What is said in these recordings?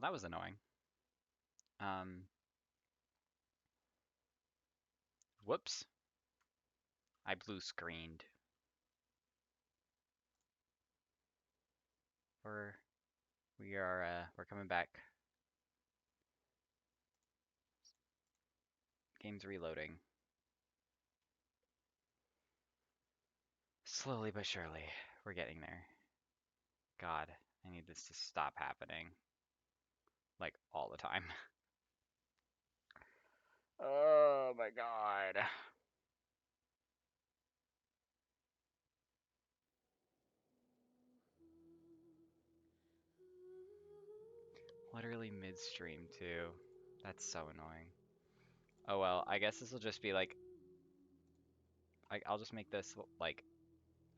that was annoying. Whoops. I blue screened. We're coming back. Game's reloading. Slowly but surely, we're getting there. God, I need this to stop happening. Like, all the time. Oh my god. Literally midstream, too. That's so annoying. Oh well, I guess this will just be like... I'll just make this, like...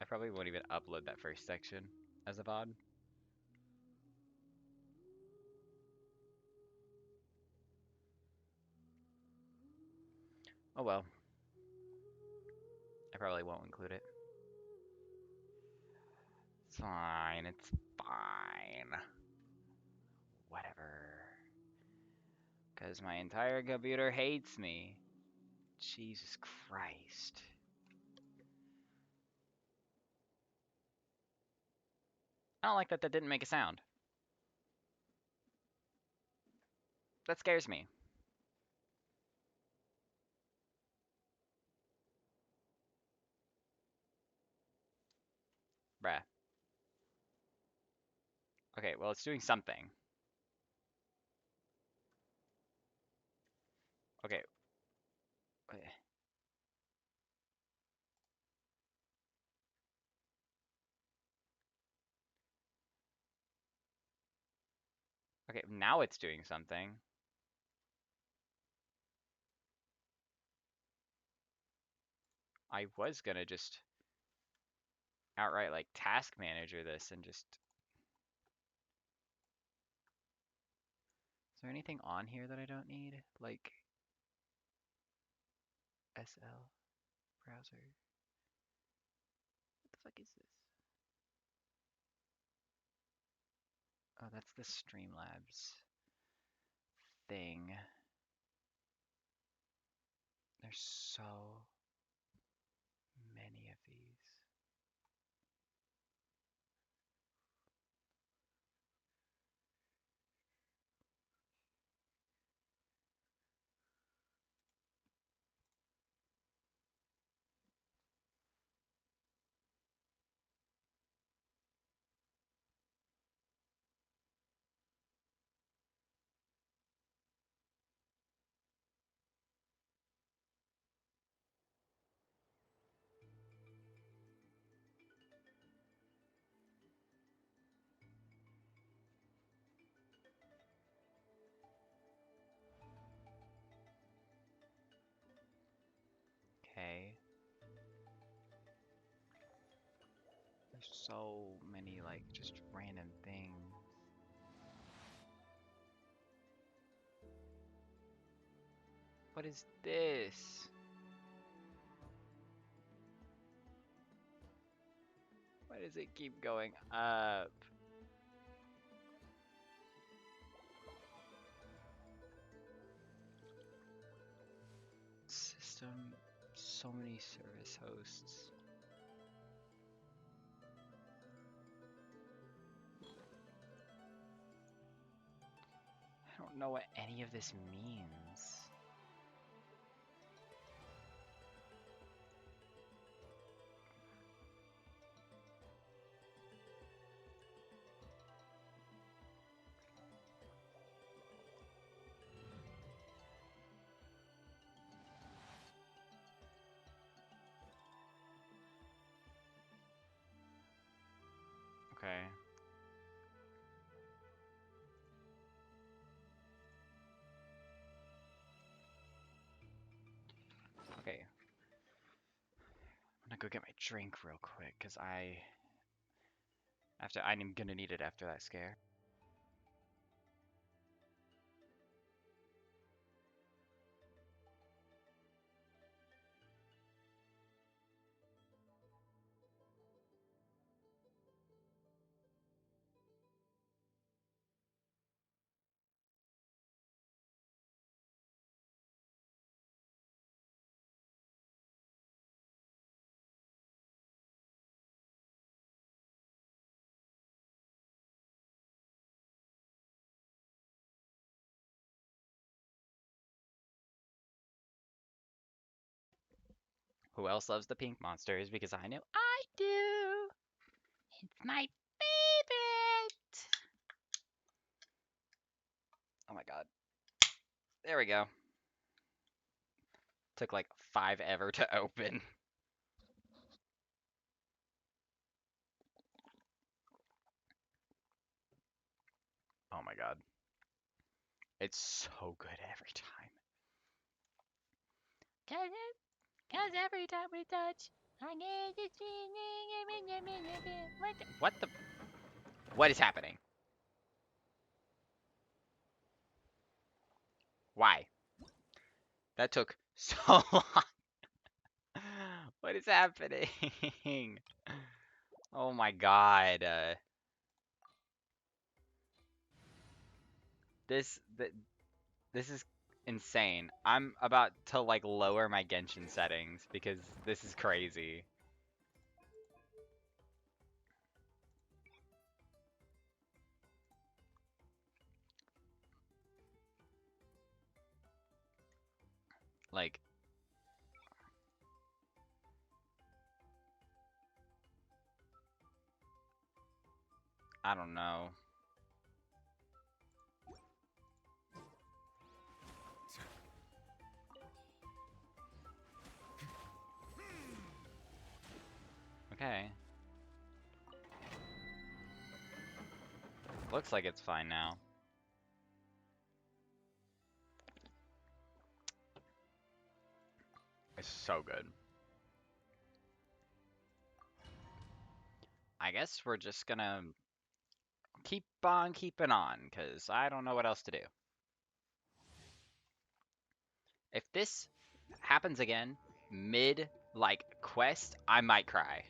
I probably won't even upload that first section as a VOD. Oh well. I probably won't include it. It's fine, it's fine. Whatever. Because my entire computer hates me. Jesus Christ. I don't like that didn't make a sound. That scares me. Bruh. Okay, well, it's doing something. Okay. Okay, now it's doing something. I was gonna just outright, like, task manager this and just... Is there anything on here that I don't need? Like... SL browser. What the fuck is this? Oh, that's the Streamlabs thing. There's so many of these. Okay. There's so many, like, just random things. What is this? Why does it keep going up? System, so many service hosts. I don't know what any of this means. Okay. Okay. I'm gonna go get my drink real quick, because I'm gonna need it after that scare. Who else loves the pink monsters? Because I know I do. It's my favorite. Oh my god. There we go. Took like 5 ever to open. Oh my god. It's so good every time. Cause every time we touch, I get this feeling. What the? What is happening? Why? That took so long. What is happening? Oh my god. This th this is insane. I'm about to like lower my Genshin settings because this is crazy. Like, I don't know. Okay. Looks like it's fine now. It's so good. I guess we're just gonna keep on keeping on, because I don't know what else to do. If this happens again, mid, like, quest, I might cry.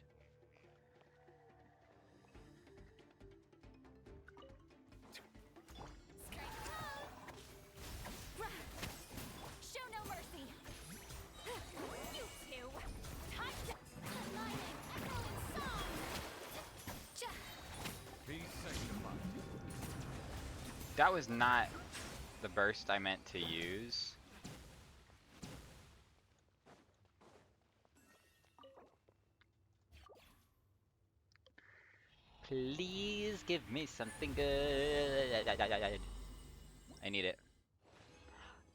Show no mercy. You two. Time to aligning echoing song. Be sanctified. That was not the burst I meant to use. Please give me something good. I need it.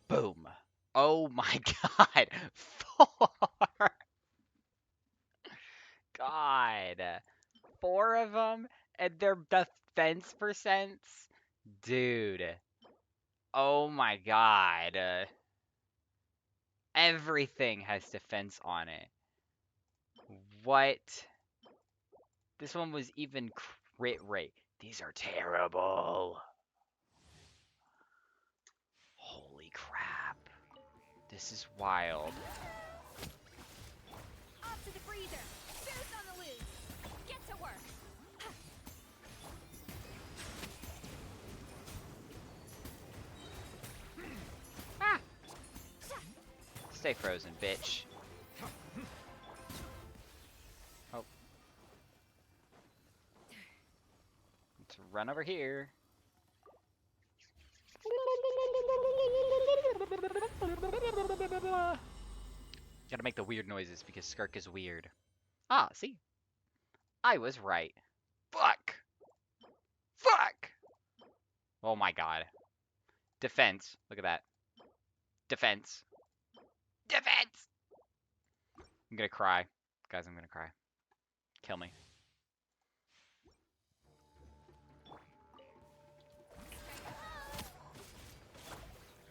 Boom. Oh my god. 4. God. 4 of them and their defense percents? Dude. Oh my god. Everything has defense on it. What? This one was even crit rate. These are terrible. Holy crap. This is wild. Off to the freezer. Boost on the loose. Get to work. Ah. Stay frozen, bitch. Oh. Let's run over here. Gotta make the weird noises because Skirk is weird. Ah, see? I was right. Fuck! Fuck! Oh my god. Defense. Look at that. Defense. Defense! I'm gonna cry. Guys, I'm gonna cry. Kill me.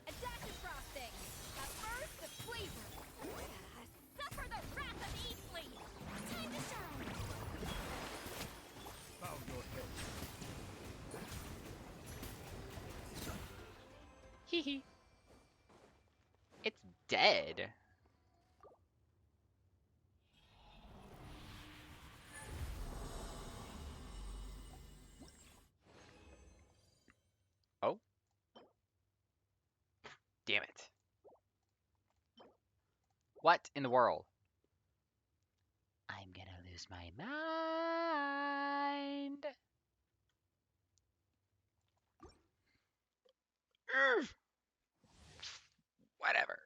Adaptive frosting. A burst of flavor. Suffer the wrath of Eastleigh. Time to shine. Bow your head. Hee hee. It's dead. Oh. Damn it. What in the world? I'm gonna lose my mind. Urgh. Whatever.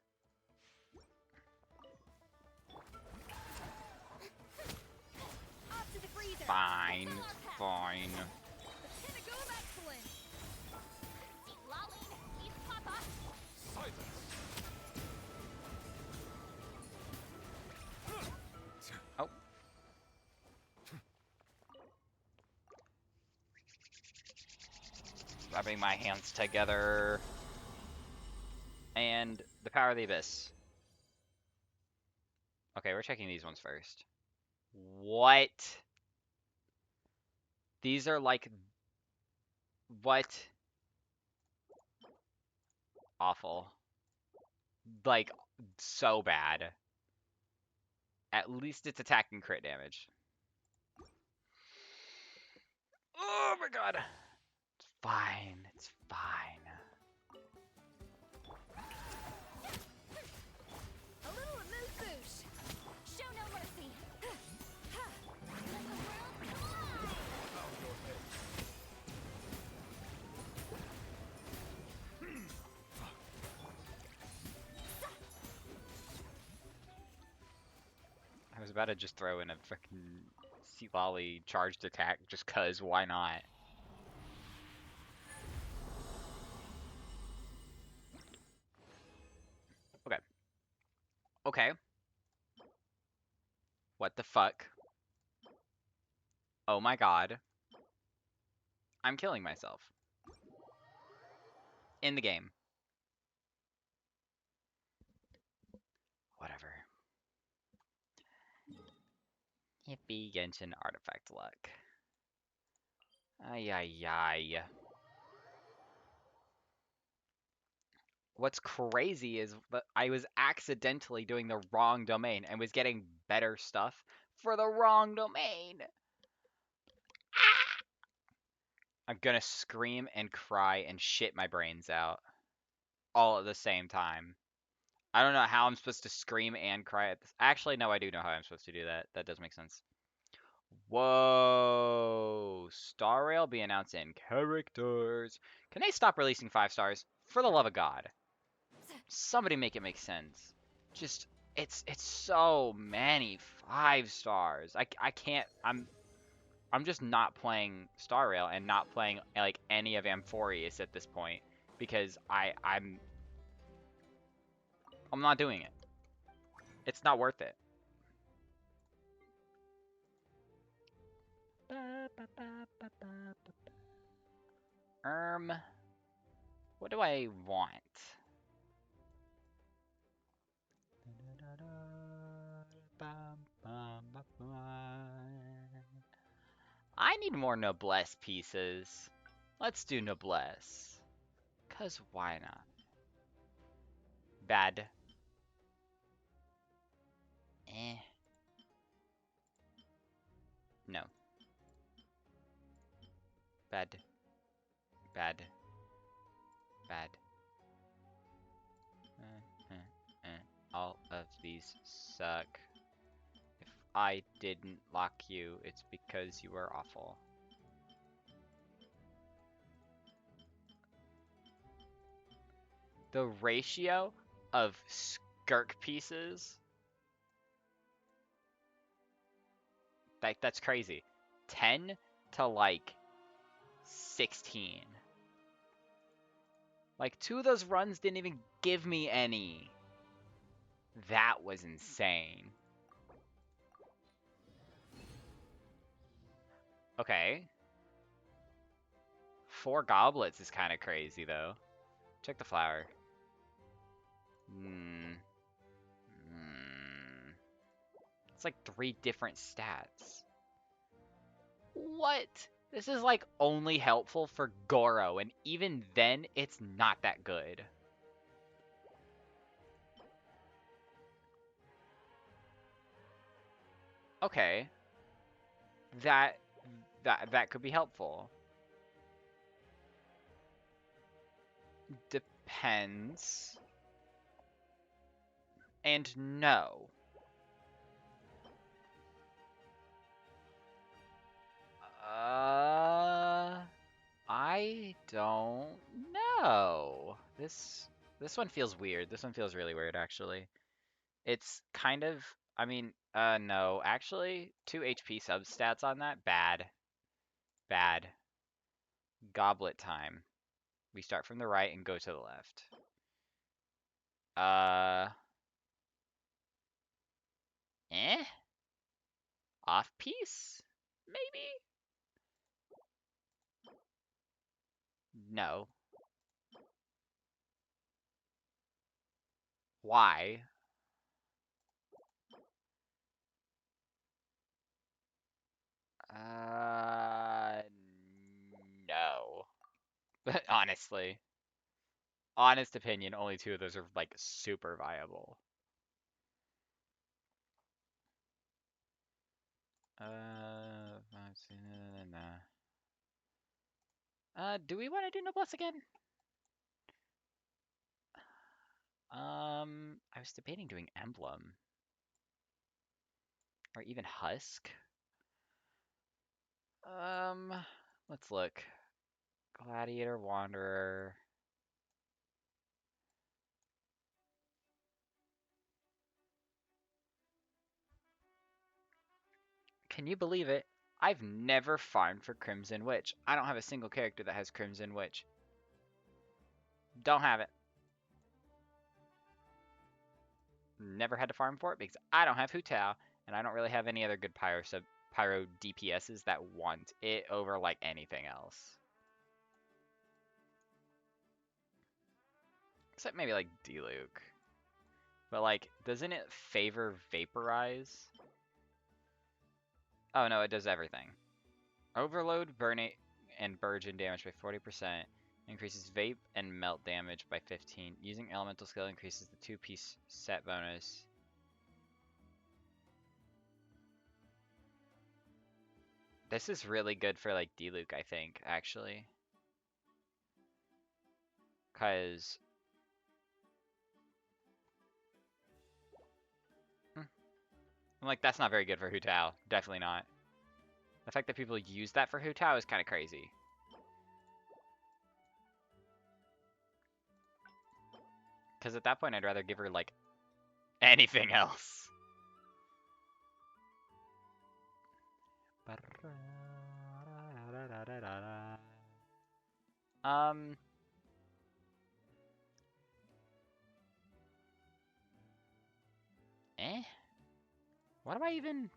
Rubbing my hands together. And the Power of the Abyss. Okay, we're checking these ones first. What? These are like... What? Awful. Like, so bad. At least it's attacking crit damage. Oh my god. It's fine. It's fine. A little amuse-bouche. Show no mercy. Let the world collide. Out your head. I was about to just throw in a fucking Sea Lolly charged attack just cuz, why not? Okay. Okay. What the fuck? Oh my god. I'm killing myself. In the game. Whatever. Yippee Genshin artifact luck. Ay ay ay. What's crazy is that I was accidentally doing the wrong domain and was getting better stuff for the wrong domain. Ah! I'm gonna scream and cry and shit my brains out all at the same time. I don't know how I'm supposed to scream and cry at this. Actually, no, I do know how I'm supposed to do that. That does make sense. Whoa! Star Rail be announced in characters. Can they stop releasing 5 stars? For the love of God. Somebody make it make sense. Just it's so many 5 stars. I can't I'm just not playing Star Rail and not playing like any of Amphorius at this point because I'm not doing it. It's not worth it. What do I want? I need more noblesse pieces. Let's do noblesse. Cause why not? Bad. Eh. No. Bad. Bad. Bad. All of these suck. If I didn't lock you, it's because you were awful. The ratio of Skirk pieces, that's crazy. 10 to like 16. Like 2 of those runs didn't even give me any. That was insane. Okay. 4 goblets is kind of crazy though. Check the flower. It's like 3 different stats. What? This is like only helpful for Goro, and even then, it's not that good. Okay. That could be helpful. Depends. And no. I don't know. This one feels weird. This one feels really weird, actually. It's kind of, I mean, no, actually, 2 HP substats on that, bad. Bad. Goblet time. We start from the right and go to the left. Eh? Off piece? Maybe? No. Why? No. Honestly. Honest opinion, only two of those are like super viable. Do we want to do Noblesse again? I was debating doing Emblem. Or even Husk. Um, let's look. Gladiator, Wanderer. Can you believe it? I've never farmed for Crimson Witch. I don't have a single character that has Crimson Witch. Don't have it. Never had to farm for it because I don't have Hu Tao, and I don't really have any other good pyro DPSs that want it over like anything else. Except maybe like D-Luke. But like, doesn't it favor Vaporize? Oh no, it does everything. Overload, Burn and Burgeon damage by 40%. Increases Vape and Melt damage by 15. Using Elemental Skill increases the 2-piece set bonus. This is really good for like D-Luke, I think, actually. Cause I'm like, that's not very good for Hu Tao. Definitely not. The fact that people use that for Hu Tao is kind of crazy. Because at that point, I'd rather give her, like, anything else. Um... Eh? What am I even...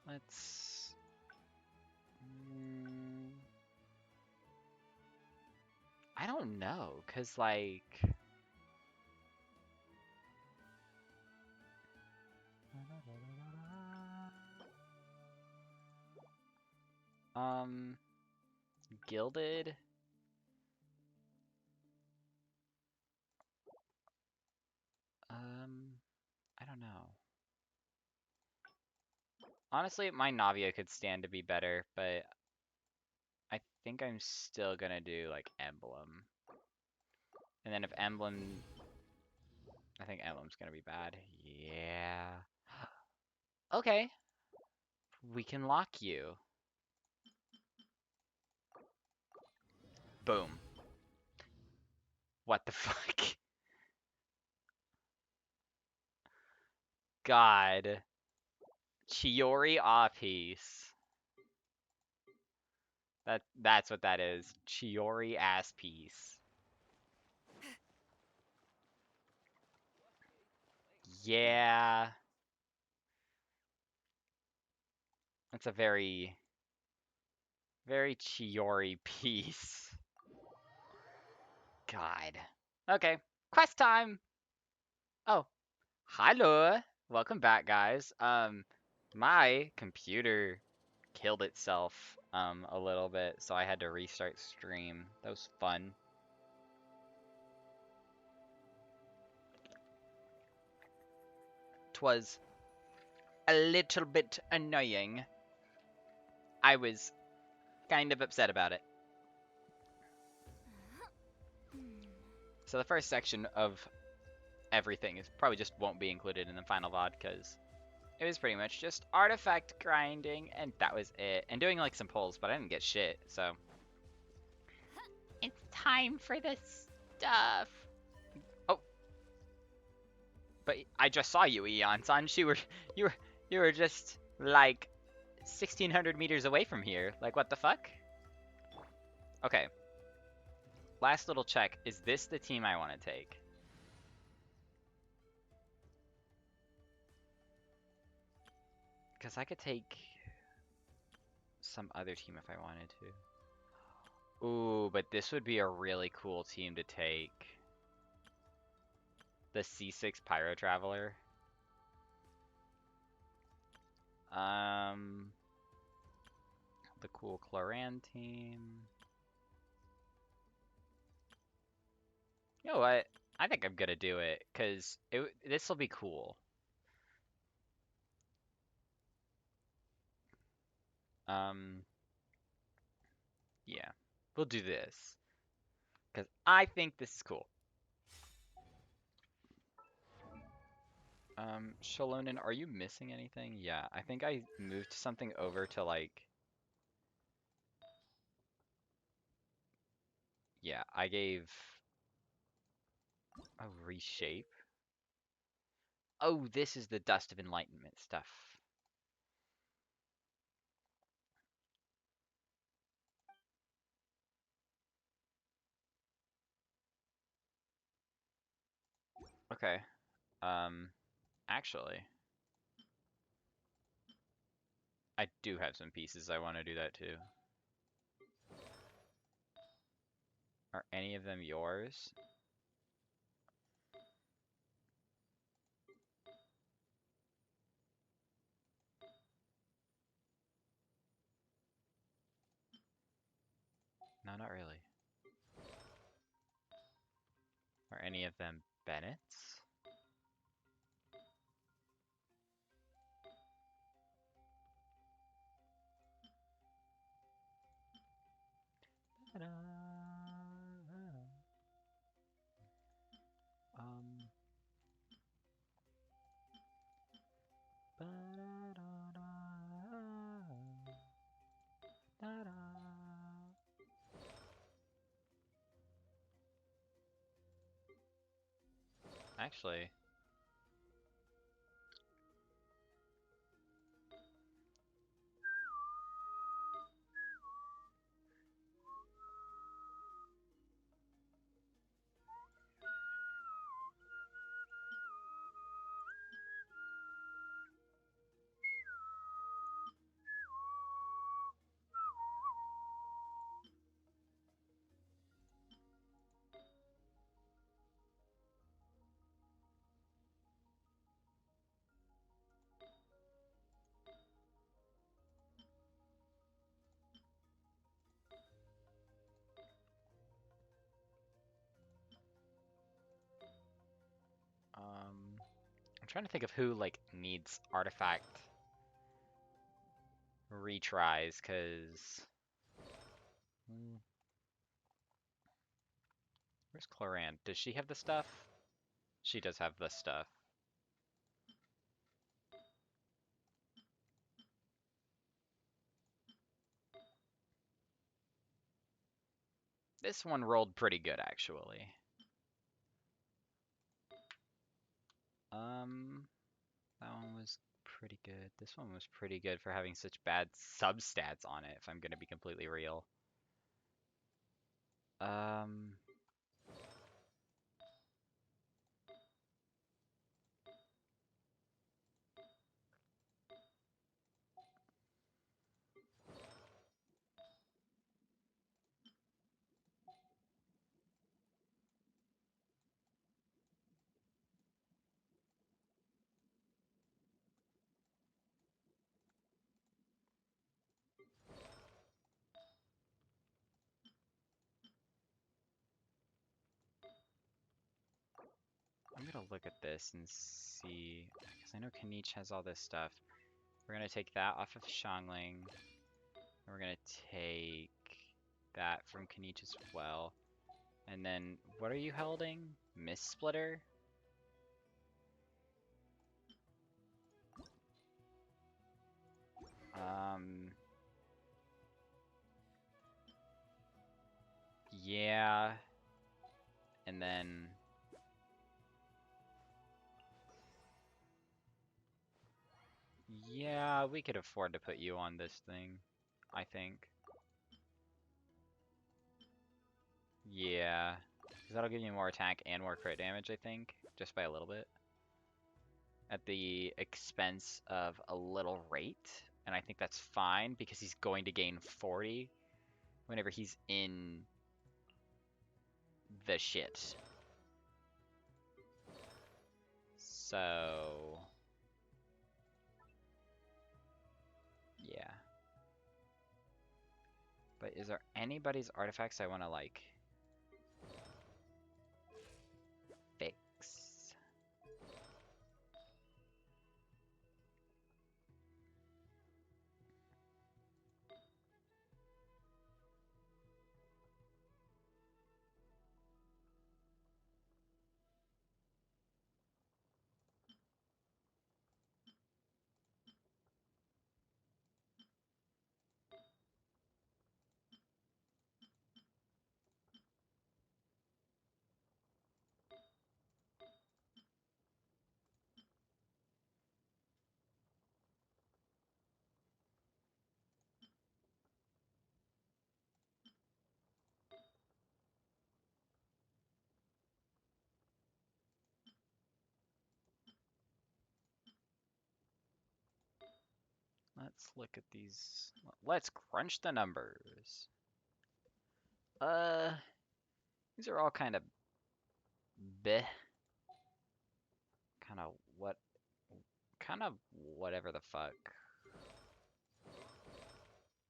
Let's... I don't know, because, like... Gilded? I don't know. Honestly, my Navia could stand to be better, but I think I'm still gonna do, like, Emblem. And then if Emblem... I think Emblem's gonna be bad. Yeah. Okay. We can lock you. Boom. What the fuck? God. Chiori ass-piece. That's what that is. Chiori ass-piece. Yeah. That's a very, very Chiori piece. God. Okay. Quest time! Oh. Hello. Welcome back, guys. My computer killed itself a little bit, so I had to restart stream. That was fun. Twas a little bit annoying. I was kind of upset about it. So the first section of everything is probably just won't be included in the final VOD because it was pretty much just artifact grinding and that was it. And doing like some pulls, but I didn't get shit, so it's time for this stuff. Oh, but I just saw you, Eon-san. You were just like 1,600 meters away from here. Like, what the fuck? Okay. Last little check. Is this the team I want to take? Because I could take some other team if I wanted to. Ooh, but this would be a really cool team to take. The C6 Pyro Traveler. The cool Cloran team. You know what? I think I'm gonna do it, because this will be cool. Yeah. We'll do this. Because I think this is cool. Shalonen, are you missing anything? Yeah, I think I moved something over to like... Yeah, I gave... a reshape. Oh, this is the Dust of Enlightenment stuff. Okay. Actually, I do have some pieces I want to do that too. Are any of them yours? No, not really. Are any of them Bennett's? Ta-da! Um. Da-da-da-da. Actually, I'm trying to think of who like needs artifact retries, cause where's Cloran? Does she have the stuff? She does have the stuff. This one rolled pretty good, actually. That one was pretty good. This one was pretty good for having such bad substats on it, if I'm gonna be completely real. Um, I'm gonna look at this and see, because I know Kanich has all this stuff. We're gonna take that off of Xiangling. And we're gonna take that from Kanich as well. And then, what are you holding? Mist Splitter? Yeah. And then... Yeah, we could afford to put you on this thing, I think. Yeah. 'Cause that'll give you more attack and more crit damage, I think. Just by a little bit. At the expense of a little rate. And I think that's fine because he's going to gain 40 whenever he's in the shit. So... Yeah. But is there anybody's artifacts I want to, like, fix? Let's look at these. Let's crunch the numbers. Uh, these are all kind of bleh. Kind of what? Kind of whatever the fuck.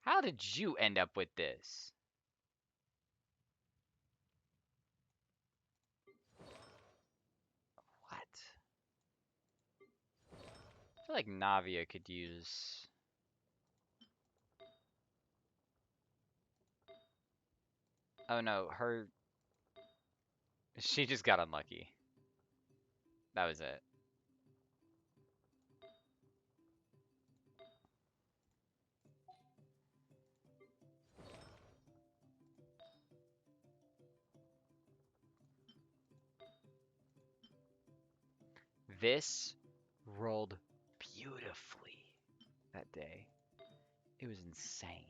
How did you end up with this? What? I feel like Navia could use... Oh no, her... She just got unlucky. That was it. This rolled beautifully that day. It was insane.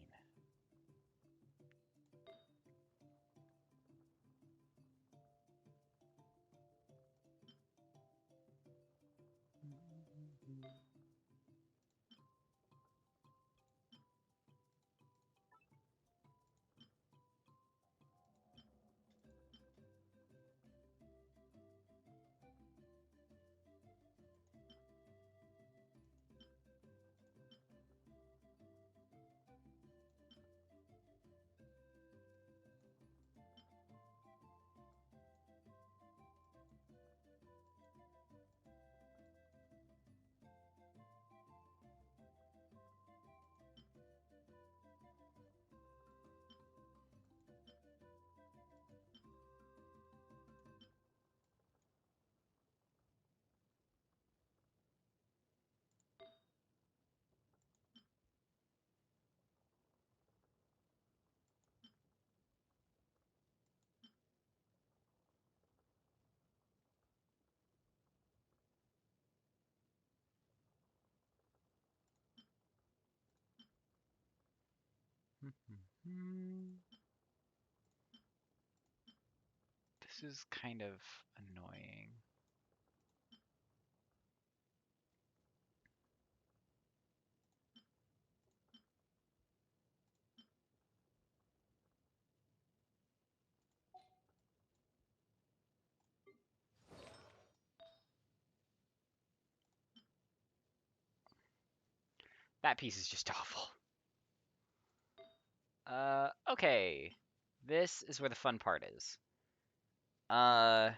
This is kind of annoying. That piece is just awful. Okay. This is where the fun part is. Uh,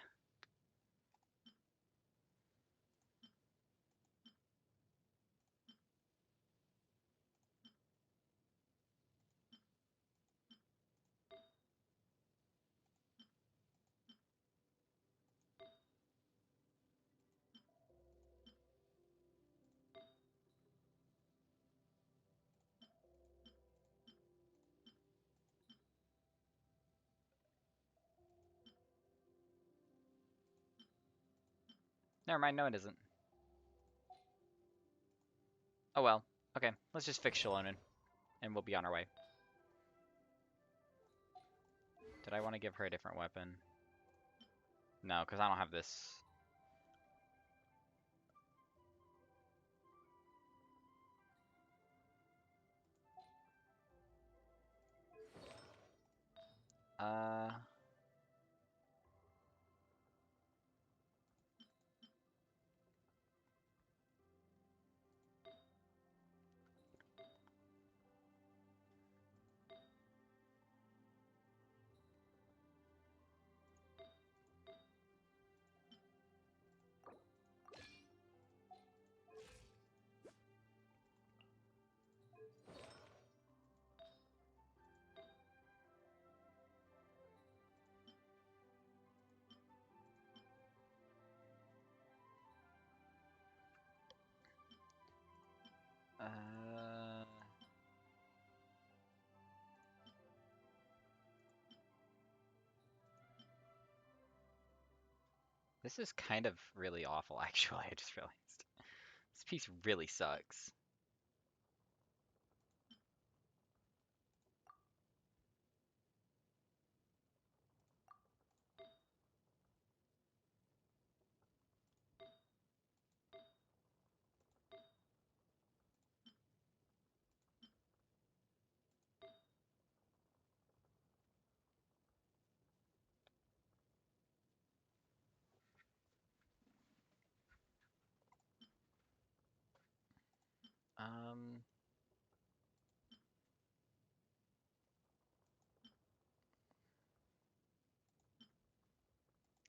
Never mind, no it isn't. Oh well. Okay, let's just fix Shalonen, and we'll be on our way. Did I want to give her a different weapon? No, because I don't have this. Uh... Uh... This is kind of really awful, actually, I just realized. This piece really sucks. Um...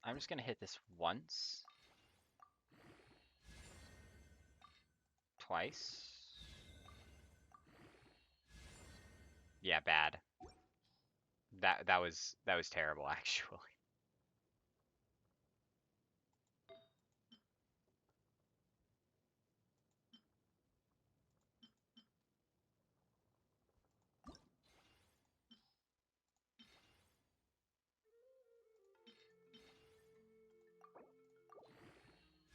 I'm just gonna hit this once. Twice. Yeah, bad. That was terrible, actually.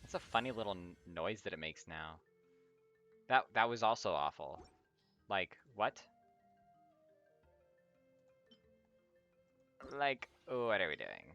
It's a funny little noise that it makes now. That was also awful. Like, what? Like, what are we doing?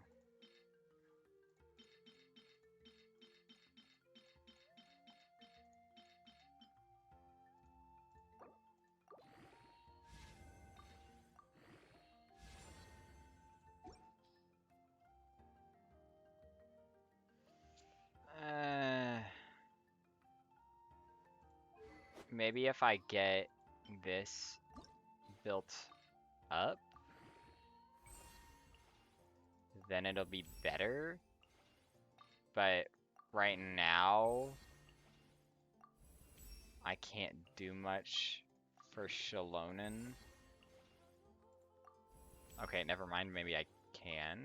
Maybe if I get this built up, then it'll be better. But right now, I can't do much for Shalonen. Okay, never mind. Maybe I can.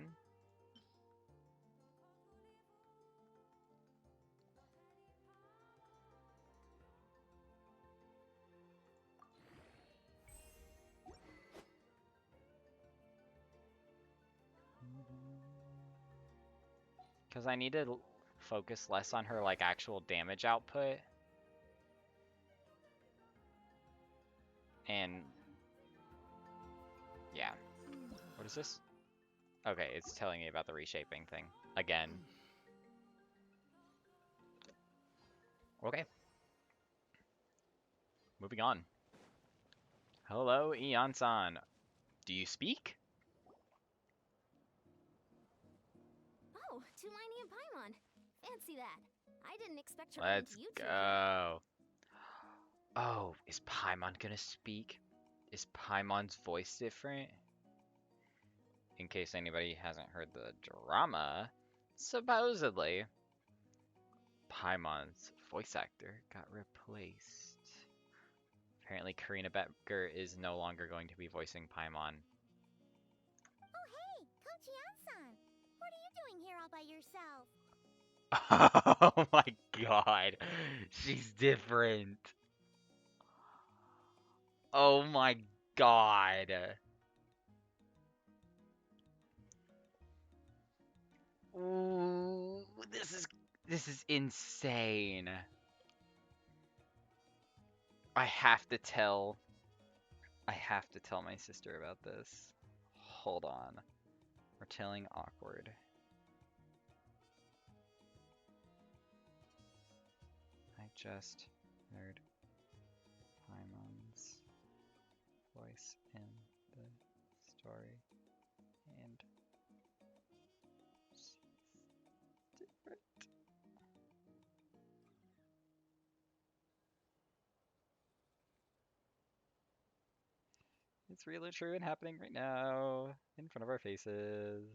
Because I need to focus less on her, like, actual damage output. And, yeah. What is this? Okay, it's telling me about the reshaping thing. Again. Okay. Moving on. Hello, Eon-san. Do you speak? Oh, Tulani and Paimon. Fancy that. I didn't expect to run Let's into you two here. go. Oh, is Paimon gonna speak? Is Paimon's voice different? In case anybody hasn't heard the drama, supposedly, Paimon's voice actor got replaced. Apparently, Karina Becker is no longer going to be voicing Paimon. Oh, hey, Coach Yan-san. What are you doing here all by yourself? Oh my god, she's different. Oh my god. Ooh, this is This is insane. I have to tell my sister about this. Hold on. We're telling awkward. I just heard Paimon's voice in the story and she's different. It's real and true and happening right now in front of our faces.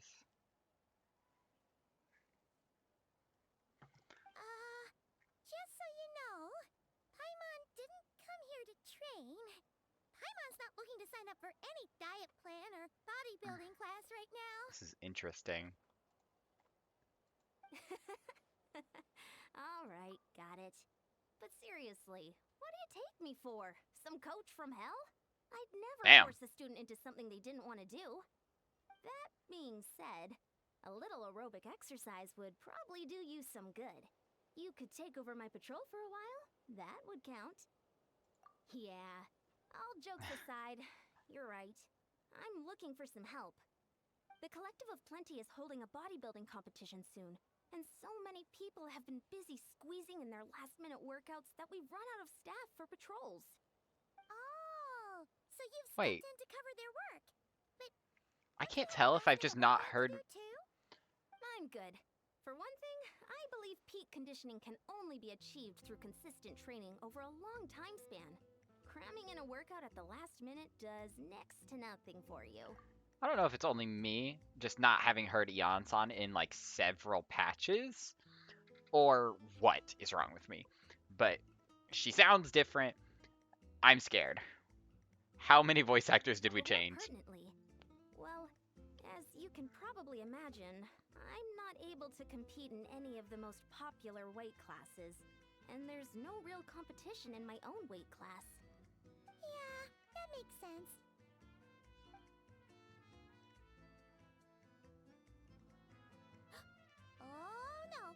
Just so you know, Paimon didn't come here to train. Paimon's not looking to sign up for any diet plan or bodybuilding class right now. This is interesting. Alright, got it. But seriously, what do you take me for? Some coach from hell? I'd never Damn. force a student into something they didn't want to do. That being said, a little aerobic exercise would probably do you some good. You could take over my patrol for a while. That would count. Yeah, all jokes aside, you're right. I'm looking for some help. The Collective of Plenty is holding a bodybuilding competition soon, and so many people have been busy squeezing in their last-minute workouts that we've run out of staff for patrols. Oh, so you've Wait. stepped in to cover their work. But I can't tell if I've just not heard. I'm good. For one thing, I believe peak conditioning can only be achieved through consistent training over a long time span. Cramming in a workout at the last minute does next to nothing for you. I don't know if it's only me just not having heard Iansan in like several patches or what is wrong with me. But she sounds different. I'm scared. How many voice actors did we Well, more change? pertinently, well, as you can probably imagine, I'm not able to compete in any of the most popular weight classes, and there's no real competition in my own weight class. Yeah, that makes sense. Oh no!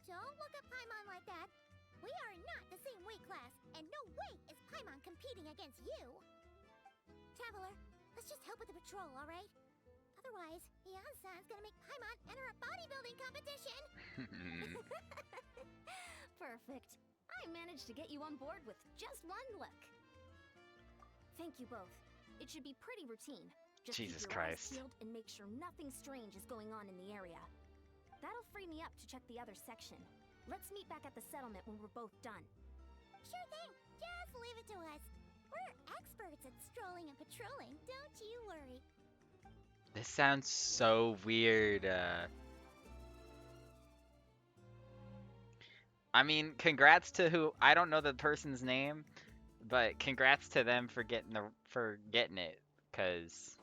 Don't look at Paimon like that. We are not the same weight class, and no way is Paimon competing against you. Traveler, let's just help with the patrol, alright? Otherwise, Ian-san's gonna make Paimon enter a bodybuilding competition! Perfect. I managed to get you on board with just one look. Thank you both. It should be pretty routine. Just Jesus keep your eyes Christ. peeled and make sure nothing strange is going on in the area. That'll free me up to check the other section. Let's meet back at the settlement when we're both done. Sure thing. Just leave it to us. We're experts at strolling and patrolling, don't you worry. This sounds so weird. I mean, congrats to who I don't know the person's name, but congrats to them for getting it, cause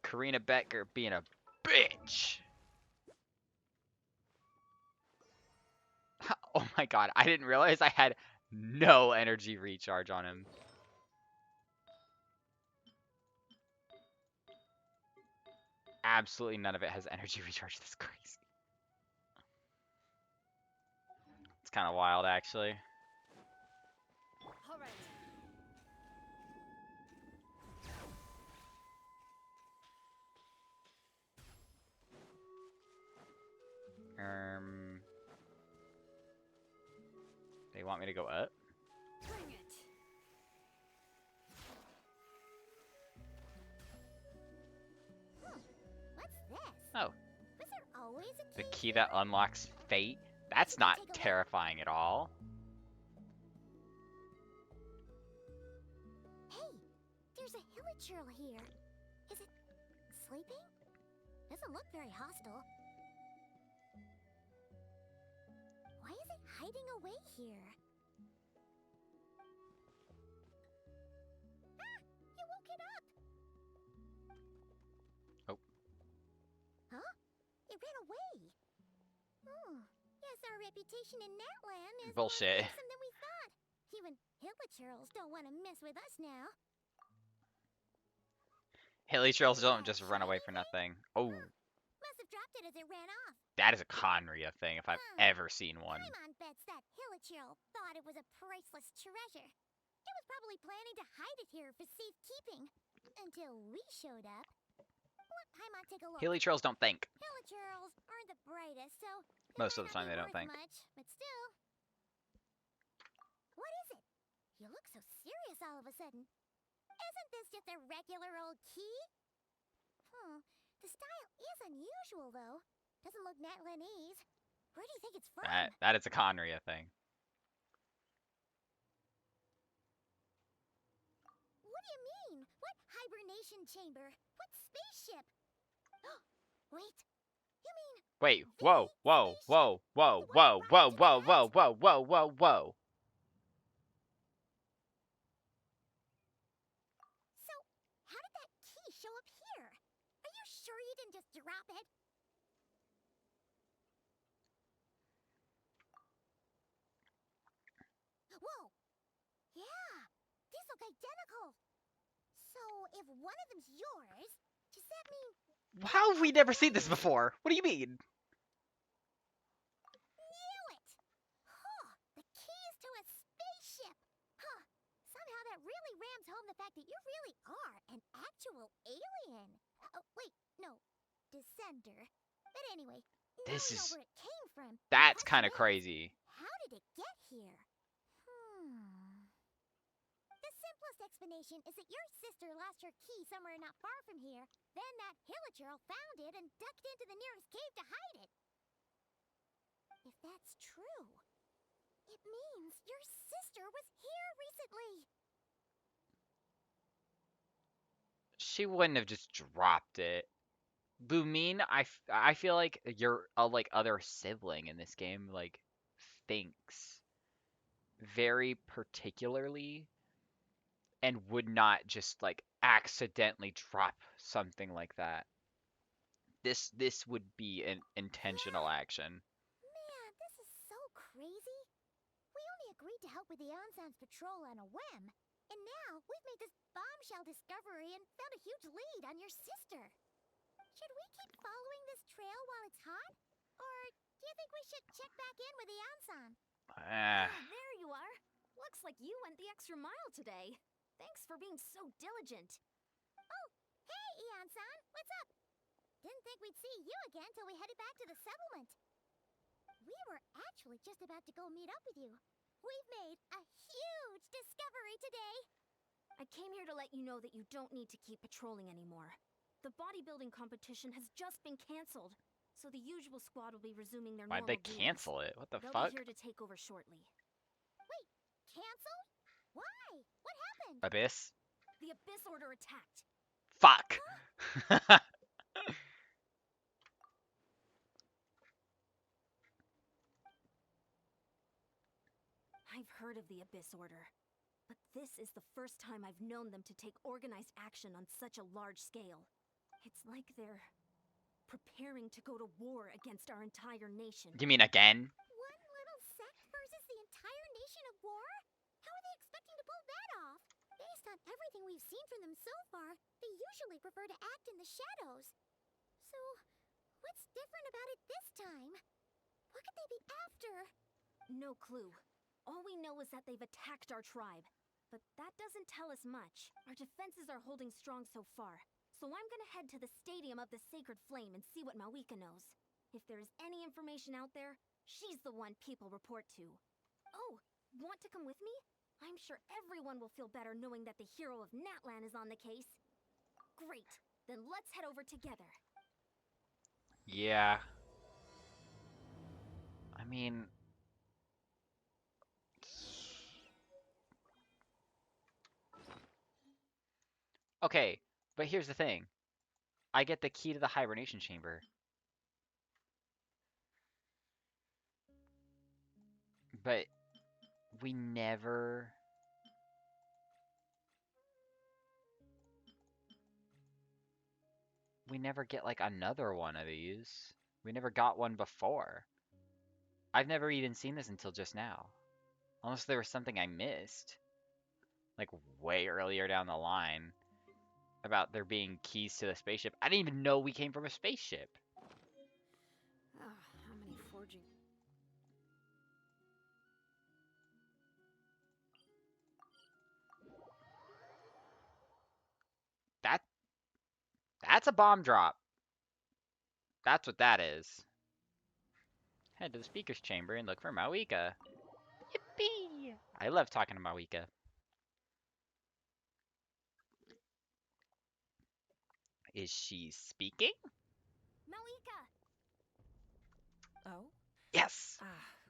Karina Becker being a bitch. Oh my god, I didn't realize I had no energy recharge on him. Absolutely none of it has energy recharge. That's crazy. It's kind of wild, actually. Alright. They want me to go up? Bring it. What's this? Oh. Was there always a The key key that unlocks fate? That's not terrifying at all. Hey, there's a hilichurl here. Is it sleeping? Doesn't look very hostile. Why is it hiding away here? Ah! You woke it up! Oh. Huh? It ran away. Oh, yes, our reputation in that land is Bullshit. more fearsome than we thought. Even hilichurls don't want to mess with us now. Hilly trails don't just run away for nothing. Oh. Must have dropped it as it ran off. That is a Conria thing if I've ever seen one. Paimon bets that Hilichurl thought it was a priceless treasure. It was probably planning to hide it here for safekeeping. Until we showed up. Let Paimon take a look. Hilichurls don't think. Hilichurls aren't the brightest, so Most of the time they don't think. much, but still. What is it? You look so serious all of a sudden. Isn't this just a regular old key? The style is unusual, though. Doesn't look Natlanese. Where do you think it's from? That is a Conria thing. What do you mean? What hibernation chamber? What spaceship? Wait. You mean... Wait, whoa, whoa, whoa, whoa, whoa, whoa, whoa, whoa, whoa, whoa, whoa, whoa. So, how did that key show up here? Are you sure you didn't just drop it? Whoa! Yeah! These look identical! So, if one of them's yours, does that mean... How have we never seen this before? What do you mean? Knew it! Huh! The keys to a spaceship! Huh! Somehow that really rams home the fact that you really are an actual alien. Oh, wait, no. Descender. But anyway, This now we is... know where it came from. That's The kind of question is, crazy. how did it get here? The simplest explanation is that your sister lost her key somewhere not far from here. Then that Hilichurl found it and ducked into the nearest cave to hide it. If that's true, it means your sister was here recently. She wouldn't have just dropped it. Lumine, I feel like your like other sibling in this game like thinks very particularly and would not just like accidentally drop something like that. This would be an intentional action. Man, this is so crazy. We only agreed to help with the Ansan's patrol on a whim. And now we've made this bombshell discovery and found a huge lead on your sister. Should we keep following this trail while it's hot? Or do you think we should check back in with the Ansan? There you are. Looks like you went the extra mile today. Thanks for being so diligent. Oh, hey, Ian-san, what's up? Didn't think we'd see you again till we headed back to the settlement. We were actually just about to go meet up with you. We've made a huge discovery today. I came here to let you know that you don't need to keep patrolling anymore. The bodybuilding competition has just been canceled, so the usual squad will be resuming their Why'd normal they duties. cancel it? What the They'll fuck? be here to take over shortly. Wait, canceled? Why? What happened? Abyss? The Abyss Order attacked. Fuck! I've heard of the Abyss Order, but this is the first time I've known them to take organized action on such a large scale. It's like they're preparing to go to war against our entire nation. You mean again? One little sect versus the entire nation of war? How are they expecting to pull that off? Based on everything we've seen from them so far, they usually prefer to act in the shadows. So, what's different about it this time? What could they be after? No clue. All we know is that they've attacked our tribe. But that doesn't tell us much. Our defenses are holding strong so far. So I'm gonna head to the Stadium of the Sacred Flame and see what Mawika knows. If there's any information out there, she's the one people report to. Oh, want to come with me? I'm sure everyone will feel better knowing that the hero of Natlan is on the case. Great, then let's head over together. Yeah. I mean... Okay, but here's the thing. I get the key to the hibernation chamber. But we never... We never get like another one of these. We never got one before. I've never even seen this until just now. Unless there was something I missed. Like way earlier down the line. About there being keys to the spaceship. I didn't even know we came from a spaceship. charging. That that's a bomb drop. That's what that is. Head to the speaker's chamber and look for Mawika. Yippee! I love talking to Mawika. Is she speaking? Mawika! Oh? Yes!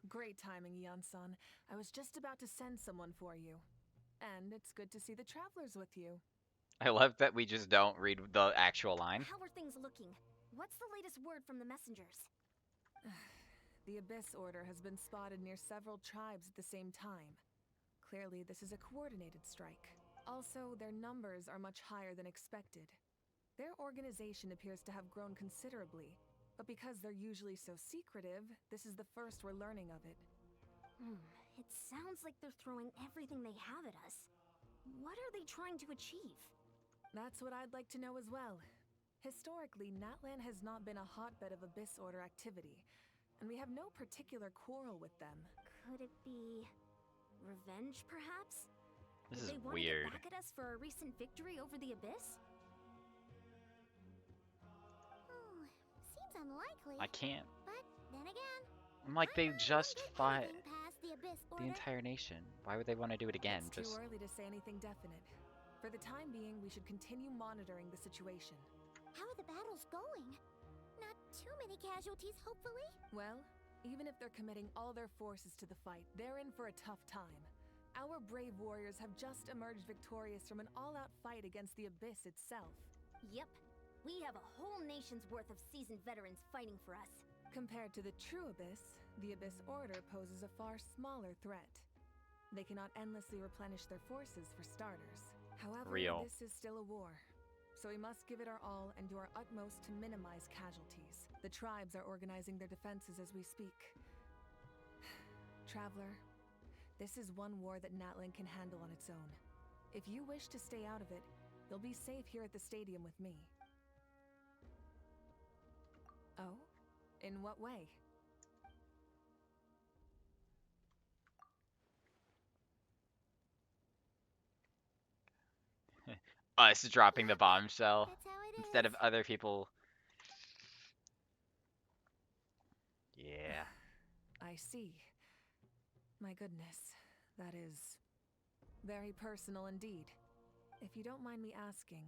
Great timing, Eon-san. I was just about to send someone for you. And it's good to see the travelers with you. I love that we just don't read the actual line. How are things looking? What's the latest word from the messengers? The Abyss Order has been spotted near several tribes at the same time. Clearly, this is a coordinated strike. Also, their numbers are much higher than expected. Their organization appears to have grown considerably, but because they're usually so secretive, this is the first we're learning of it. It sounds like they're throwing everything they have at us. What are they trying to achieve? That's what I'd like to know as well. Historically, Natlan has not been a hotbed of Abyss Order activity, and we have no particular quarrel with them. Could it be revenge, perhaps? This Did is they want to weird. get back at us for our recent victory over the Abyss? Seems unlikely. I can't. But then again, I'm like, they just did fought anything past the Abyss the Order. entire nation. Why would they want to do it again? It's Just too early to say anything definite. For the time being, we should continue monitoring the situation. How are the battles going? Not too many casualties, hopefully. Well, even if they're committing all their forces to the fight, they're in for a tough time. Our brave warriors have just emerged victorious from an all-out fight against the Abyss itself. Yep. We have a whole nation's worth of seasoned veterans fighting for us. Compared to the true Abyss, the Abyss Order poses a far smaller threat. They cannot endlessly replenish their forces, for starters. However, Real. this is still a war, so we must give it our all and do our utmost to minimize casualties. The tribes are organizing their defenses as we speak. Traveler, this is one war that Natlan can handle on its own. If you wish to stay out of it, you'll be safe here at the stadium with me. Oh? In what way? us dropping the bombshell That's how it instead is. of other people. Yeah. I see. My goodness, that is very personal indeed. If you don't mind me asking,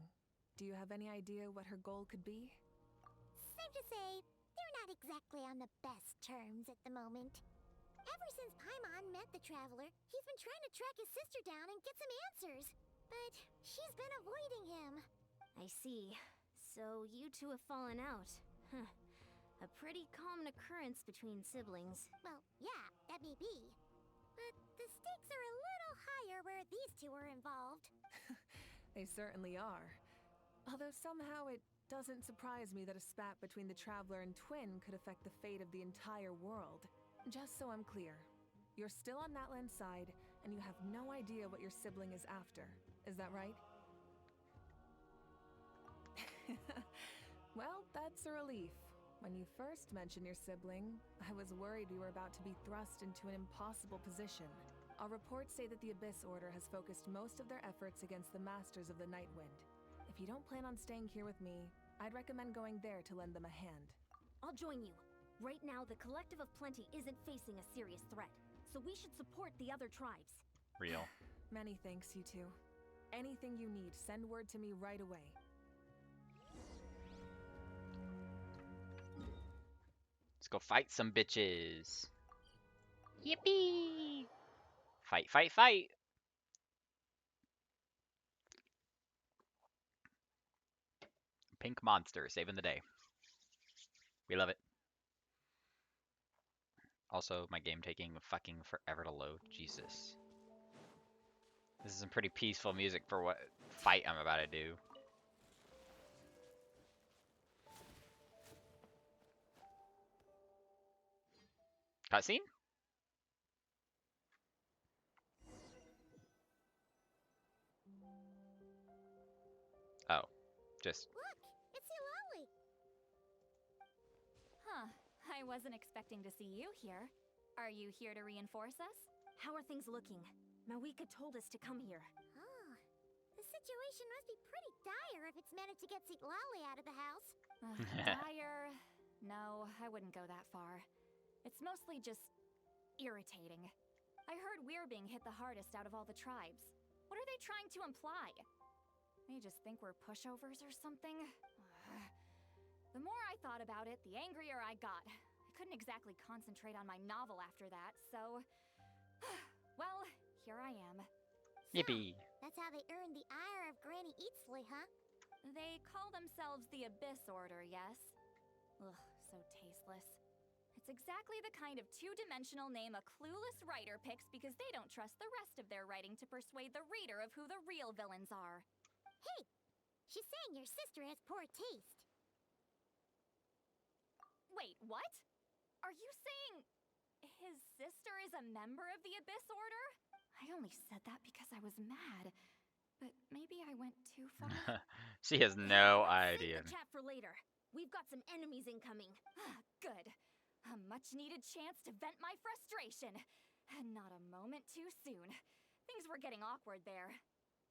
do you have any idea what her goal could be? Safe to say, they're not exactly on the best terms at the moment. Ever since Paimon met the Traveler, he's been trying to track his sister down and get some answers. But she's been avoiding him. I see. So you two have fallen out. Huh. A pretty common occurrence between siblings. Well, yeah, that may be. But the stakes are a little higher where these two are involved. They certainly are. Although somehow it doesn't surprise me that a spat between the Traveler and Twin could affect the fate of the entire world. Just so I'm clear, you're still on Natlan's side, and you have no idea what your sibling is after. Is that right? Well, that's a relief. When you first mentioned your sibling, I was worried we were about to be thrust into an impossible position. Our reports say that the Abyss Order has focused most of their efforts against the Masters of the Nightwind. If you don't plan on staying here with me, I'd recommend going there to lend them a hand. I'll join you. Right now, the Collective of Plenty isn't facing a serious threat, so we should support the other tribes. Real. Many thanks, you two. Anything you need, send word to me right away. Let's go fight some bitches. Yippee! Fight, fight, fight! Pink monster saving the day. We love it. Also, my game taking fucking forever to load. Jesus. This is some pretty peaceful music for what fight I'm about to do. Cutscene? Just Look, it's Eulalie. Huh. I I wasn't expecting to see you here. Are you here to reinforce us? How are things looking? Mawika told us to come here. Oh, the situation must be pretty dire if it's managed to get Lolly out of the house. Dire? No, I wouldn't go that far. It's mostly just irritating. I heard we're being hit the hardest out of all the tribes. What are they trying to imply? They just think we're pushovers or something? The more I thought about it, the angrier I got. I couldn't exactly concentrate on my novel after that, so... well, here I am. Yippee. That's how they earned the ire of Granny Eatsley, huh? They call themselves the Abyss Order, yes? Ugh, so tasteless. It's exactly the kind of two-dimensional name a clueless writer picks because they don't trust the rest of their writing to persuade the reader of who the real villains are. Hey, she's saying your sister has poor taste. Wait, what? Are you saying his sister is a member of the Abyss Order? I only said that because I was mad. But maybe I went too far. She has no Save idea. the chat for later. We've got some enemies incoming. Good. A much-needed chance to vent my frustration. And not a moment too soon. Things were getting awkward there.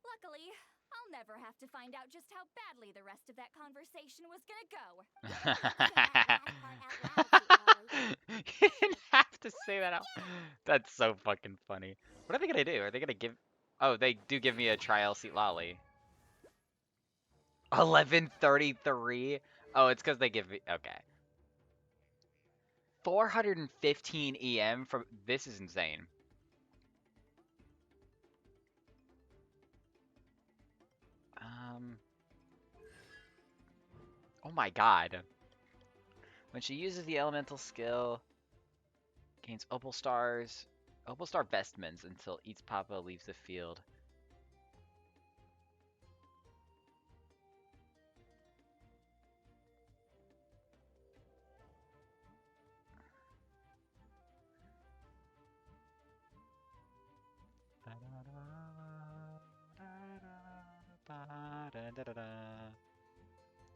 Luckily, I'll never have to find out just how badly the rest of that conversation was gonna go. You didn't have to say that out. That's so fucking funny. What are they gonna do? Are they gonna give... Oh, they do give me a trial seat lolly. 1133? Oh, it's because they give me... Okay. 415 EM from... This is insane. Oh my god. When she uses the elemental skill, gains Opal Stars, Opal Star vestments until each Papa leaves the field.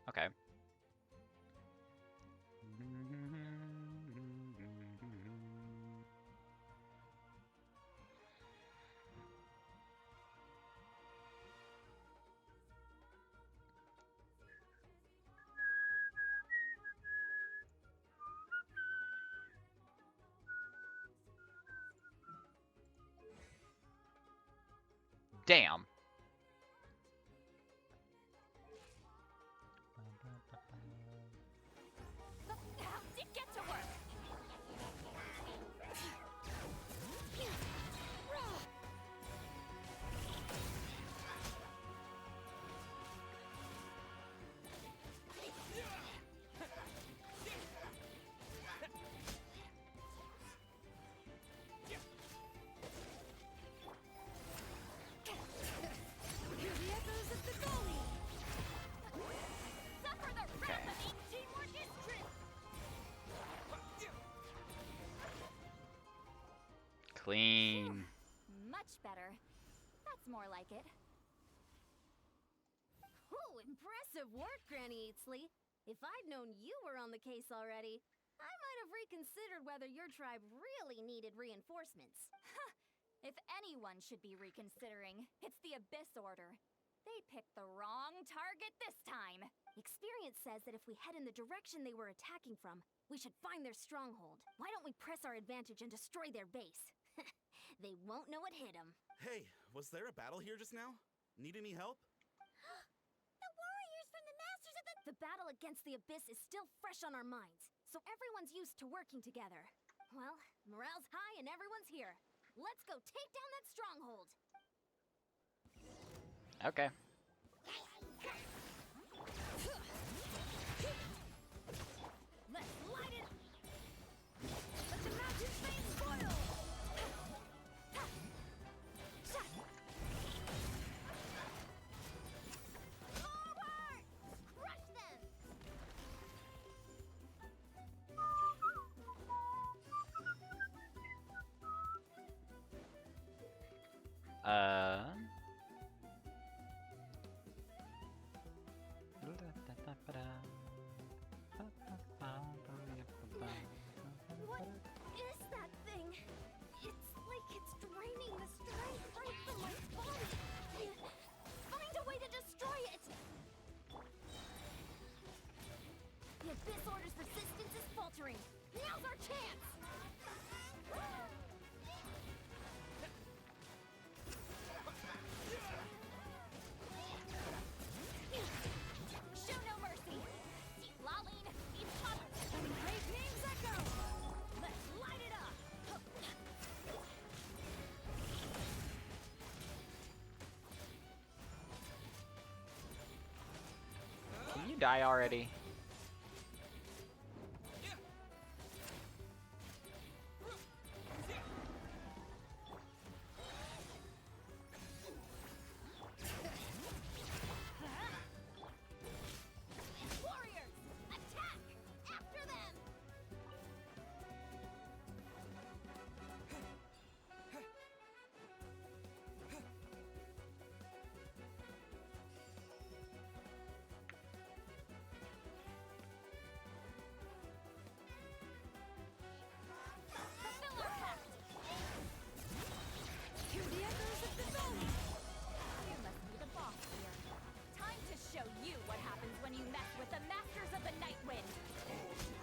Okay. Damn. How did get to work? Suffer the wrath of each teamwork is true. Clean. Much better. That's more like it. Ooh, impressive work, Granny Eatsley. If I'd known you were on the case already, I might have reconsidered whether your tribe really needed reinforcements. If anyone should be reconsidering, it's the Abyss Order. They picked the wrong target this time. Experience says that if we head in the direction they were attacking from, we should find their stronghold. Why don't we press our advantage and destroy their base? They won't know what hit them. Hey, was there a battle here just now? Need any help? The warriors from the Masters of the... The battle against the Abyss is still fresh on our minds, so everyone's used to working together. Well, morale's high and everyone's here. Let's go take down that stronghold! Okay. Let's light it! Let the mountain flames boil! Forward! Crush them! you die already? Warriors, attack! After them! Fulfill our pact! Hear the echoes of the valley! You must be the boss here. Time to show you what happens when you mess with the masters of the Night Wind!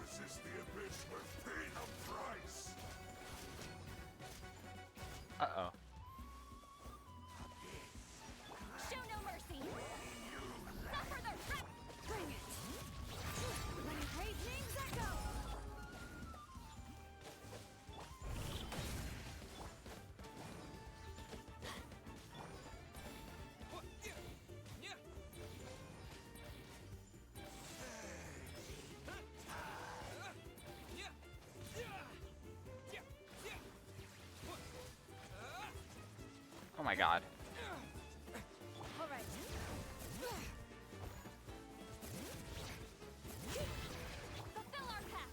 Resist the abyss with pay a price. Uh-oh. Show no mercy! Suffer the wrath! Bring it! When great names echo! Oh my god. All right. Fulfill our pact.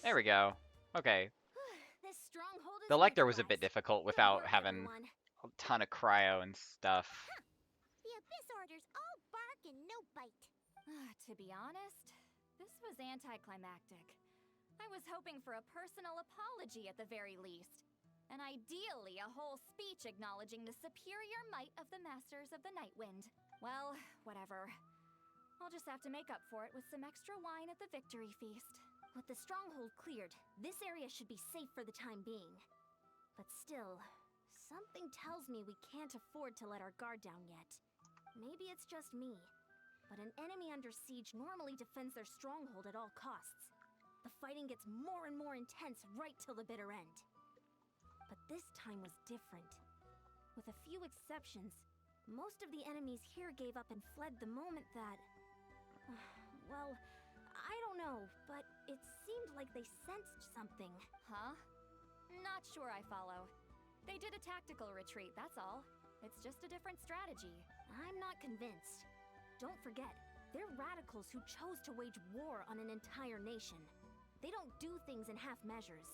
There we go. Okay. This stronghold is The Lecter was a neutralized. bit difficult Good without work, having everyone. a ton of cryo and stuff. The Abyss orders all bark and no bite. To be honest, this was anticlimactic. I was hoping for a personal apology at the very least. And ideally, a whole speech acknowledging the superior might of the Masters of the Night Wind. Well, whatever. I'll just have to make up for it with some extra wine at the victory feast. With the stronghold cleared, this area should be safe for the time being. But still, something tells me we can't afford to let our guard down yet. Maybe it's just me, but an enemy under siege normally defends their stronghold at all costs. The fighting gets more and more intense right till the bitter end. But this time was different. With a few exceptions, most of the enemies here gave up and fled the moment that... well, I don't know, but it seemed like they sensed something. Huh? Not sure I follow. They did a tactical retreat, that's all. It's just a different strategy. I'm not convinced. Don't forget, they're radicals who chose to wage war on an entire nation. They don't do things in half measures.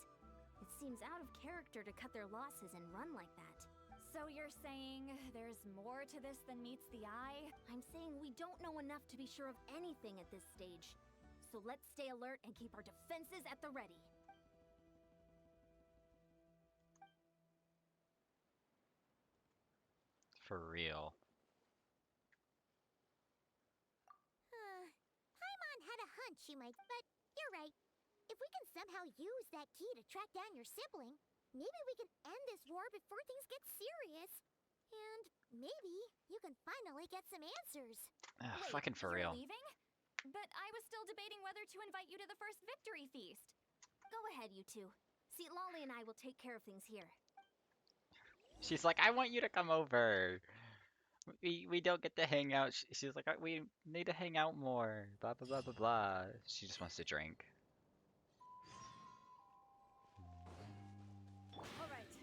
It seems out of character to cut their losses and run like that. So you're saying there's more to this than meets the eye? I'm saying we don't know enough to be sure of anything at this stage. So let's stay alert and keep our defenses at the ready. For real. Paimon had a hunch you might, but you're right. If we can somehow use that key to track down your sibling, maybe we can end this war before things get serious. And maybe you can finally get some answers. Ugh, Wait, fucking for you're real. leaving? But I was still debating whether to invite you to the first victory feast. Go ahead, you two. See, Lolly and I will take care of things here. She's like, I want you to come over. We don't get to hang out. She's like, we need to hang out more. Blah blah blah blah blah. She just wants to drink. All right.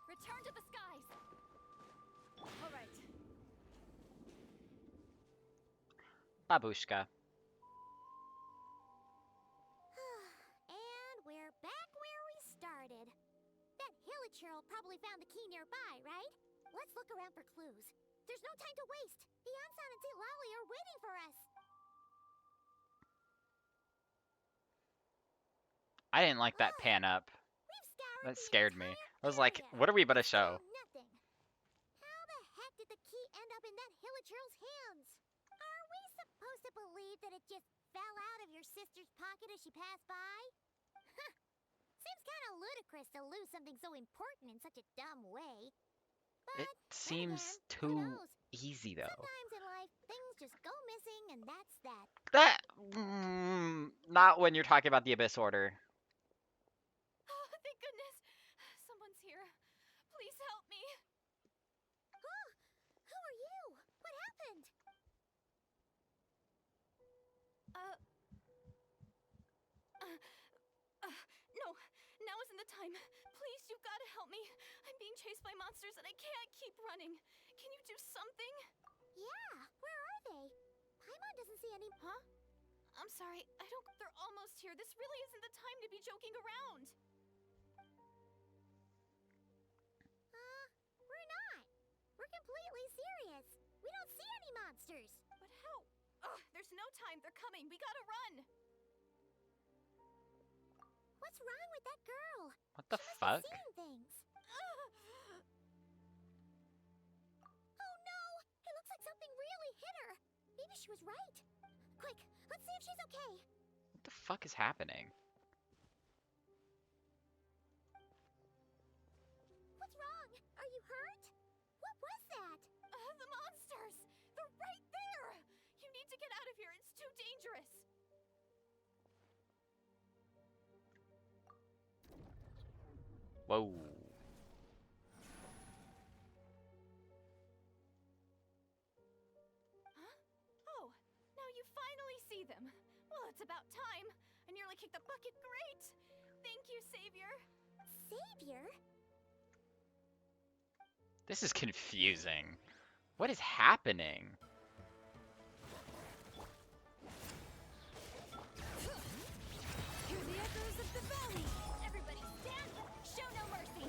Return to the skies. All right. Babushka. And we're back where we started. That Hilichurl probably found the key nearby, right? Let's look around for clues. There's no time to waste. The Ansan and St. Lally are waiting for us. I didn't like that pan up. We've scoured That the scared me. entire I was like, area. what are we about to show? Still nothing. How the heck did the key end up in that Hilichurl's hands? Are we supposed to believe that it just fell out of your sister's pocket as she passed by? Huh. Seems kind of ludicrous to lose something so important in such a dumb way. But It seems then again, who too knows? easy though. Sometimes in life life, things just go missing, and that's that. That not when you're talking about the Abyss Order. Oh, thank goodness. Someone's here. Please help me. Huh? Who are you? What happened? No, now isn't the time. Please, you've got to help me. I'm being chased by monsters and I can't keep running. Can you do something? Yeah, where are they? Paimon doesn't see any. Huh? I'm sorry, I don't. They're almost here. This really isn't the time to be joking around. We're not. We're completely serious. We don't see any monsters. But how? Ugh, there's no time. They're coming. We gotta run. What's wrong with that girl? What the She must fuck? be seeing things. Oh no! It looks like something really hit her. Maybe she was right. Quick, let's see if she's okay. What the fuck is happening? What's wrong? Are you hurt? What was that? The monsters! They're right there! You need to get out of here. It's too dangerous. Whoa. Huh? Oh, now you finally see them. Well, it's about time. I nearly kicked the bucket. Great! Thank you, Savior. Savior? This is confusing. What is happening? Hear the echoes of the valley. Everybody stand. Show no mercy.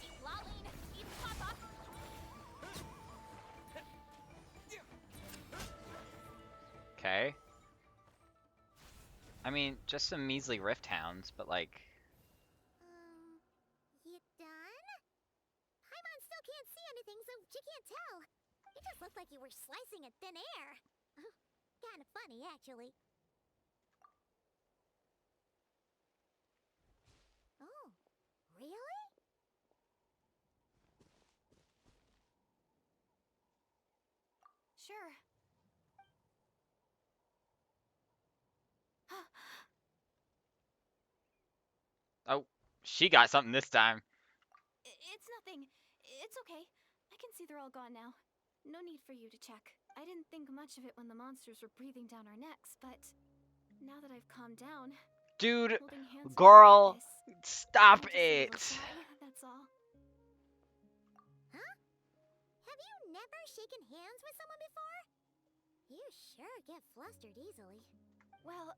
Eat Laline. Eat Papa. Okay. I mean, just some measly rift hounds, but like, You done? Paimon still can't see anything, so she can't tell. It just looked like you were slicing at thin air. Kinda funny, actually. Oh, really? Sure. oh, she got something this time. It's nothing. It's okay. I can see they're all gone now. No need for you to check. I didn't think much of it when the monsters were breathing down our necks, but now that I've calmed down, Dude, holding hands girl, like this, stop I'm just a little it. shy, that's all. Huh? Have you never shaken hands with someone before? You sure get flustered easily. Well,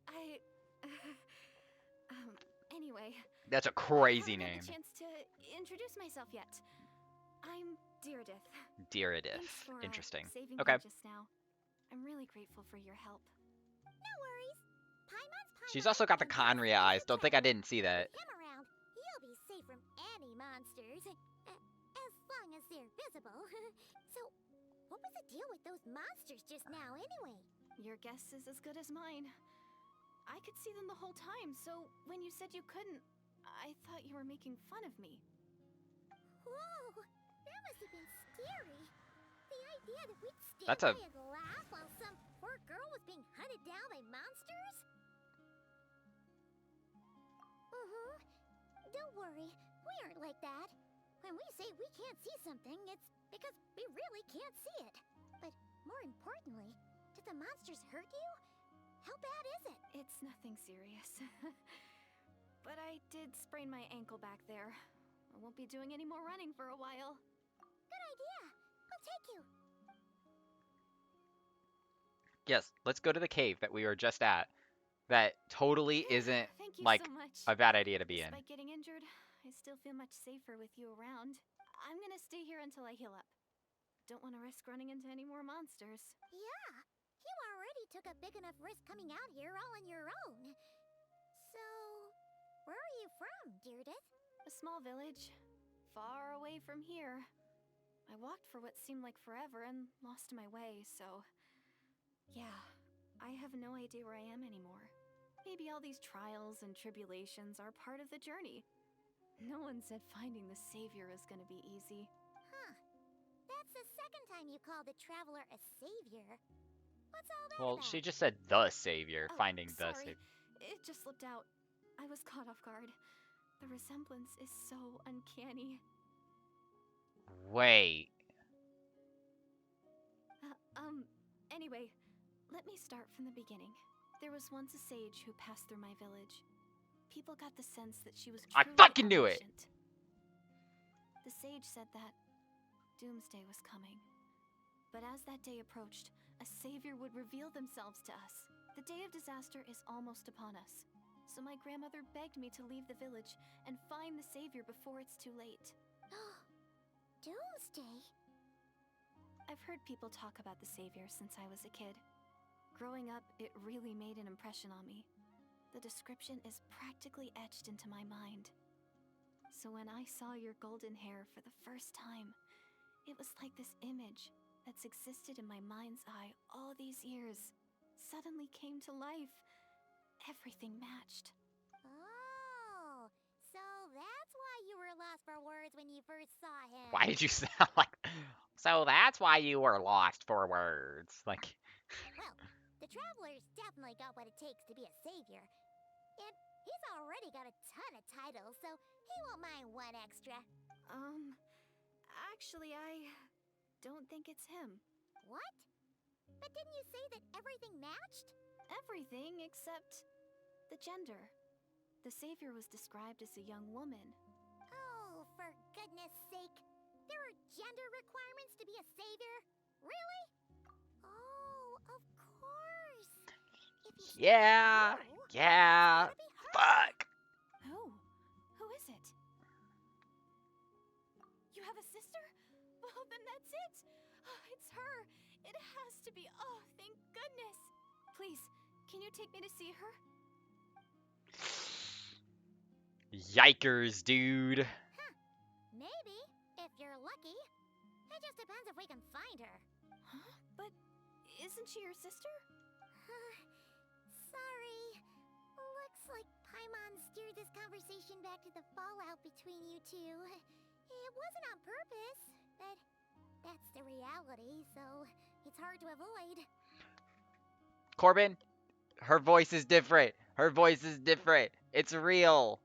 anyway. That's a I crazy haven't had name. the chance to introduce myself yet. I'm Deirdith. Deirdith. Thanks for Interesting. saving Okay. me just now. I'm really grateful for your help. No worries. Paimon's Paimon. She's also got the and that's Conria eyes. Don't think I traveler. didn't see that. With him around, you'll be safe from any monsters. As long as they're visible. So, what was the deal with those monsters just now, anyway? Your guess is as good as mine. I could see them the whole time, so when you said you couldn't, I thought you were making fun of me. Whoa! That must have been scary. The idea that we'd stand That's a- by and laugh while some poor girl was being hunted down by monsters? Don't worry, we aren't like that. When we say we can't see something, it's because we really can't see it. But more importantly, did the monsters hurt you? How bad is it? It's nothing serious. But I did sprain my ankle back there. I won't be doing any more running for a while. Good idea. We'll take you. Yes, let's go to the cave that we were just at. That totally isn't Thank you like so much. a bad idea to be in. Despite getting injured, I still feel much safer with you around. I'm gonna stay here until I heal up. Don't want to risk running into any more monsters. Yeah, you already took a big enough risk coming out here all on your own. So, where are you from, Deirdith? A small village, far away from here. I walked for what seemed like forever and lost my way, so... Yeah, I have no idea where I am anymore. Maybe all these trials and tribulations are part of the journey. No one said finding the savior is gonna be easy. Huh. That's It's the second time you called the traveler a savior. What's all that Well, about? she just said the savior, Oh, finding the sorry. savior. It just slipped out. I was caught off guard. The resemblance is so uncanny. Wait. Anyway, let me start from the beginning. There was once a sage who passed through my village. People got the sense that she was I truly fucking knew it! omniscient. The sage said that doomsday was coming. But as that day approached, a savior would reveal themselves to us. The day of disaster is almost upon us. So my grandmother begged me to leave the village and find the savior before it's too late. Doomsday? I've heard people talk about the savior since I was a kid. Growing up, it really made an impression on me. The description is practically etched into my mind. So when I saw your golden hair for the first time, it was like this image that's existed in my mind's eye all these years suddenly came to life. Everything matched. Oh, so that's why you were lost for words when you first saw him. Why did you sound like... So that's why you were lost for words. Like... Well, the traveler's definitely got what it takes to be a savior. And he's already got a ton of titles, so he won't mind one extra. Actually, I don't think it's him. What? But didn't you say that everything matched? Everything except the gender. The savior was described as a young woman. Oh, for goodness sake. There are gender requirements to be a savior? Really? Oh, of course. If you say Yeah! no, Yeah! it's gotta be her. Fuck! Who is it? You have a sister? Well, then that's it. Oh, it's her. It has to be. Oh, thank goodness. Please, can you take me to see her? Yikers, dude. Maybe, if you're lucky. It just depends if we can find her. Huh? But isn't she your sister? Sorry. Looks like Paimon steered this conversation back to the fallout between you two. It wasn't on purpose, but that's the reality, so it's hard to avoid. Corbin, her voice is different. Her voice is different. It's real.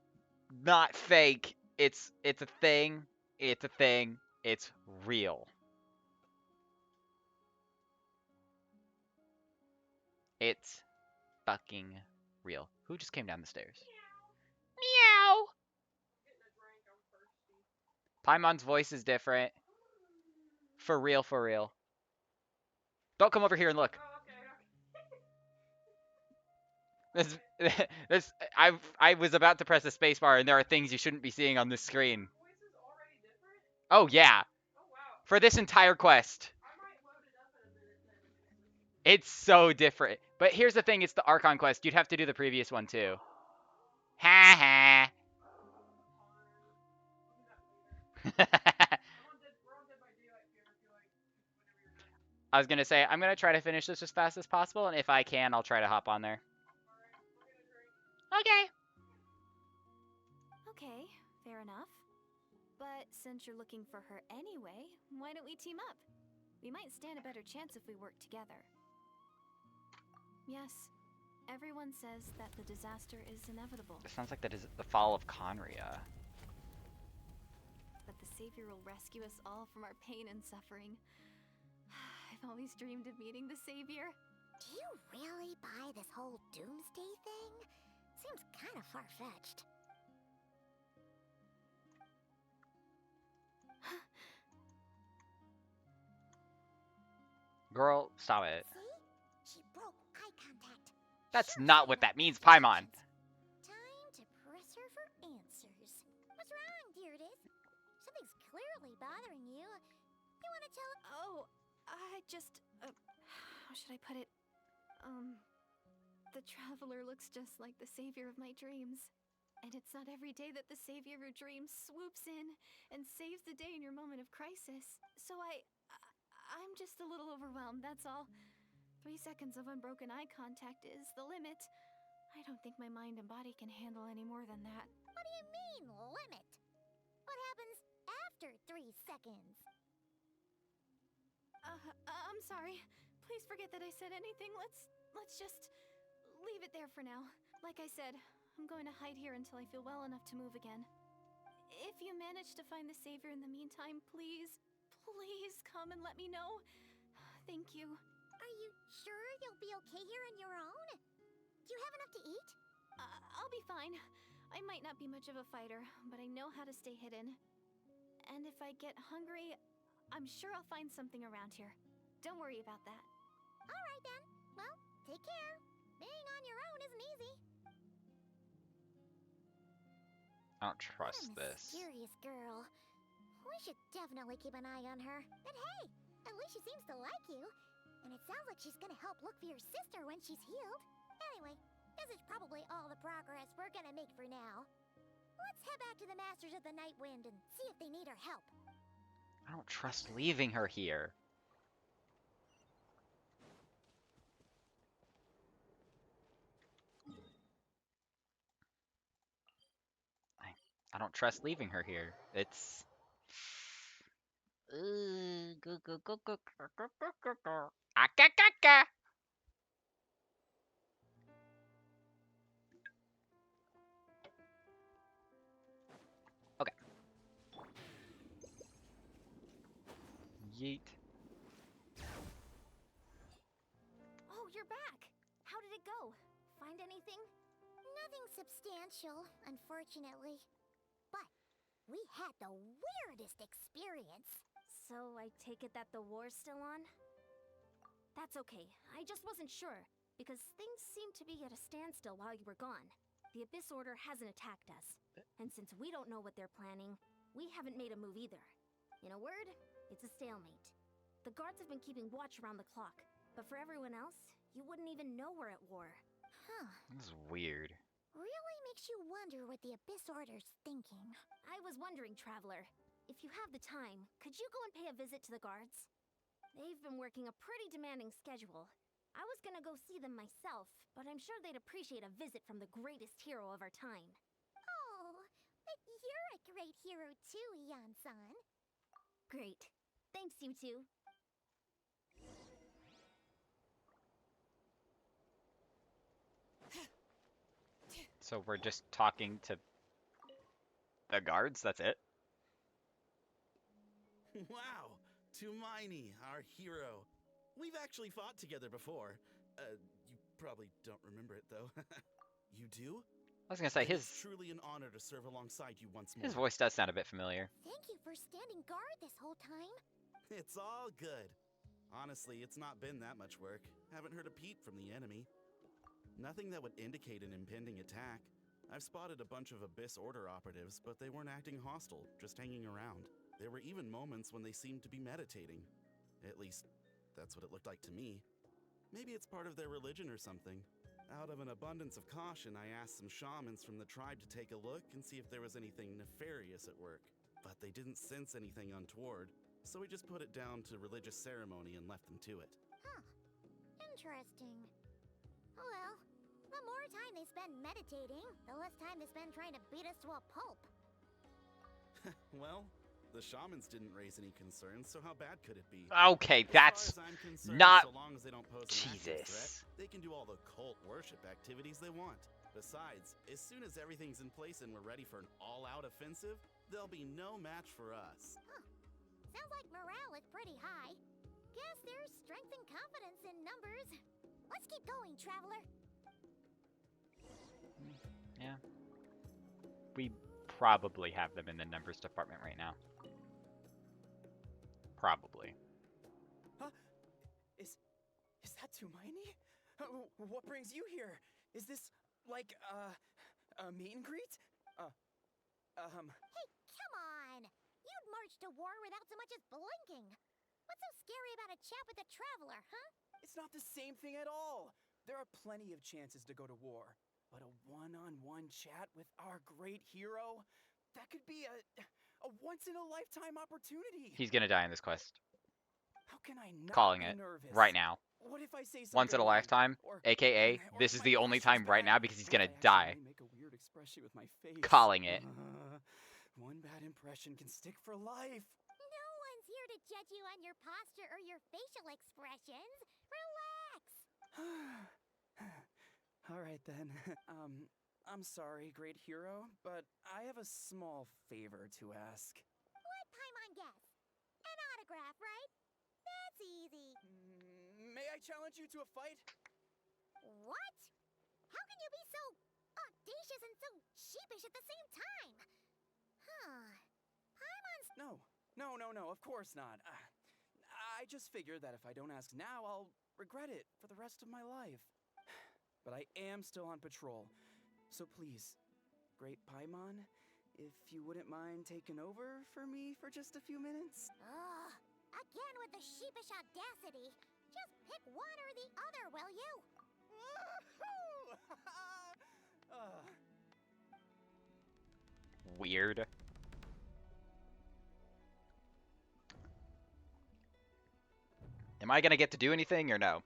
Not fake. It's a thing. It's a thing. It's real. It's fucking real. Who just came down the stairs? Meow. Paimon's voice is different. For real, for real. Don't come over here and look. I was about to press the spacebar and there are things you shouldn't be seeing on this screen. Oh yeah. For this entire quest. It's so different. But here's the thing, it's the ARCHON quest. You'd have to do the previous one too. Ha ha. I was gonna say, I'm gonna try to finish this as fast as possible, and if I can, I'll try to hop on there. Okay. Okay, fair enough. But since you're looking for her anyway, why don't we team up? We might stand a better chance if we work together. Yes, everyone says that the disaster is inevitable, It sounds like that is the fall of Conria. but the savior will rescue us all from our pain and suffering. I've always dreamed of meeting the savior. Do you really buy this whole doomsday thing? Seems kind of far-fetched. Girl, stop it. See? She broke eye contact. That's Sure not she what that wants means, attention. Paimon. Time to press her for answers. What's wrong, Deirdis? Something's clearly bothering you. You want to tell... Oh, I just, how should I put it? The traveler looks just like the savior of my dreams. And it's not every day that the savior of your dreams swoops in and saves the day in your moment of crisis. So I'm just a little overwhelmed, that's all. 3 seconds of unbroken eye contact is the limit. I don't think my mind and body can handle any more than that. What do you mean, limit? What happens after 3 seconds? I'm sorry. Please forget that I said anything. Let's just leave it there for now. Like I said, I'm going to hide here until I feel well enough to move again. If you manage to find the savior in the meantime, please come and let me know. Thank you. Are you sure you'll be okay here on your own? Do you have enough to eat? I'll be fine. I might not be much of a fighter, but I know how to stay hidden. And if I get hungry, I'm sure I'll find something around here. Don't worry about that. All right then. Well, take care. Being on your own isn't easy. I don't trust What a this. mysterious girl. We should definitely keep an eye on her. And hey, at least she seems to like you. And it sounds like she's gonna help look for your sister when she's healed. Anyway, this is probably all the progress we're gonna make for now. Let's head back to the Masters of the Night Wind and see if they need our help. I don't trust leaving her here. I don't trust leaving her here. It's... Go, go, go, go, go, go, go, go, go. Ah, okay. Yeet. Oh, you're back. How did it go? Find anything? Nothing substantial, unfortunately. But we had the weirdest experience. So I take it that the war's still on? That's okay. I just wasn't sure, because things seemed to be at a standstill while you were gone. The Abyss Order hasn't attacked us, and since we don't know what they're planning, we haven't made a move either. In a word, it's a stalemate. The guards have been keeping watch around the clock, but for everyone else, you wouldn't even know we're at war. Huh. This is weird. Really makes you wonder what the Abyss Order's thinking. I was wondering, Traveler, if you have the time, could you go and pay a visit to the guards? They've been working a pretty demanding schedule. I was gonna go see them myself, but I'm sure they'd appreciate a visit from the greatest hero of our time. Oh, but you're a great hero too, Yan-san. Great. Thanks, you two. So we're just talking to the guards? That's it? Wow, Tumaini, our hero. We've actually fought together before. You probably don't remember it though. You do? I was gonna say, It his is truly an honor to serve alongside you once more. his voice does sound a bit familiar. Thank you for standing guard this whole time. It's all good. Honestly, it's not been that much work. Haven't heard a peep from the enemy. Nothing that would indicate an impending attack. I've spotted a bunch of Abyss Order operatives, but they weren't acting hostile, just hanging around. There were even moments when they seemed to be meditating. At least, that's what it looked like to me. Maybe it's part of their religion or something. Out of an abundance of caution, I asked some shamans from the tribe to take a look and see if there was anything nefarious at work. But they didn't sense anything untoward, so we just put it down to religious ceremony and left them to it. Huh. Interesting. Oh well, the more time they spend meditating, the less time they spend trying to beat us to a pulp. Well, the shamans didn't raise any concerns, so how bad could it be? Okay, As that's far as I'm concerned, not... so long as they don't pose an active Jesus. threat, they can do all the cult worship activities they want. Besides, as soon as everything's in place and we're ready for an all-out offensive, there'll be no match for us. Sounds like morale is pretty high. Guess there's strength and confidence in numbers. Let's keep going, Traveler. Yeah. We probably have them in the numbers department right now. Probably. Huh? Is that Tumaini? What brings you here? Is this like a meet and greet? Hey, come on! You'd march to war without so much as blinking. What's so scary about a chat with a Traveler, huh? It's not the same thing at all. There are plenty of chances to go to war, but a one-on-one chat with our great hero, that could be a once-in-a-lifetime opportunity. He's gonna die in this quest. How can I not Calling be it nervous? right now. What if I say Once in a something like, lifetime, or- aka or this if is my the only voice is time right bad, now because he's or if gonna I die. accidentally make a weird expression with my face. Calling it. One bad impression can stick for life. No one's here here to judge you on your posture or your facial expressions. Relax. All right then. I'm sorry, great hero, but I have a small favor to ask. Let Paimon guess. An autograph, right? That's easy. May I challenge you to a fight? What? How can you be so audacious and so sheepish at the same time? Huh. Paimon's... No, of course not. I just figured that if I don't ask now, I'll regret it for the rest of my life. But I am still on patrol, so please, Great Paimon, if you wouldn't mind taking over for me for just a few minutes? Ugh. Again with the sheepish audacity. Just pick one or the other, will you? Weird. Am I gonna get to do anything or no?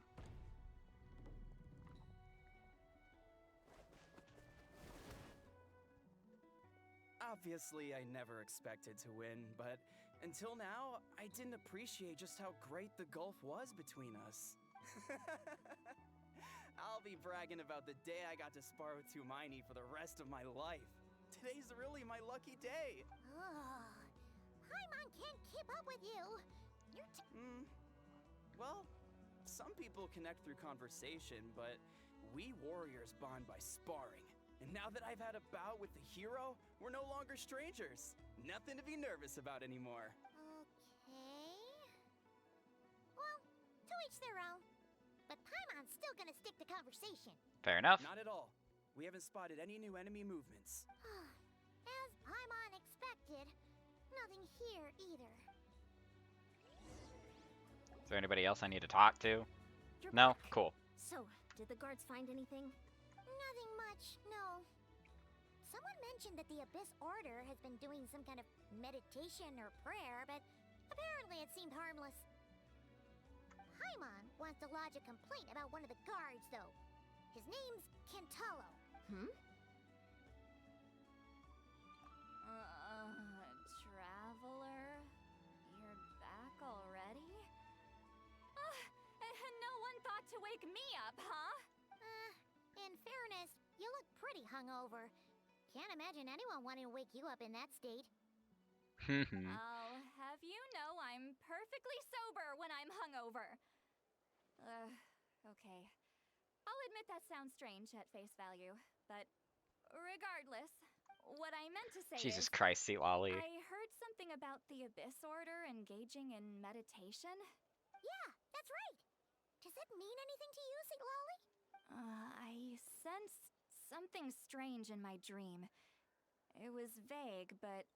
Obviously, I never expected to win, but until now, I didn't appreciate just how great the gulf was between us. I'll be bragging about the day I got to spar with Tumaini for the rest of my life. Today's really my lucky day. Ugh. Paimon can't keep up with you. You're Well, some people connect through conversation, but we warriors bond by sparring. And now that I've had a bout with the hero, we're no longer strangers. Nothing to be nervous about anymore. Okay. Well, to each their own. But Paimon's still gonna stick to conversation. Fair enough. Not at all. We haven't spotted any new enemy movements. As Paimon expected, nothing here either. Is there anybody else I need to talk to? You're No? back. Cool. So, did the guards find anything? Nothing much, no. Someone mentioned that the Abyss Order has been doing some kind of meditation or prayer, but apparently it seemed harmless. Paimon wants to lodge a complaint about one of the guards, though. His name's Kentalo. Traveler? You're back already? No one thought to wake me up, huh? In fairness, you look pretty hungover. Can't imagine anyone wanting to wake you up in that state. I'll have you know I'm perfectly sober when I'm hungover. Okay. I'll admit that sounds strange at face value, but regardless, what I meant to say Jesus is, Christ, Seat Lolly. I heard something about the Abyss Order engaging in meditation. Yeah, that's right. Does it mean anything to you, St. Lolly? I sensed something strange in my dream. It was vague, but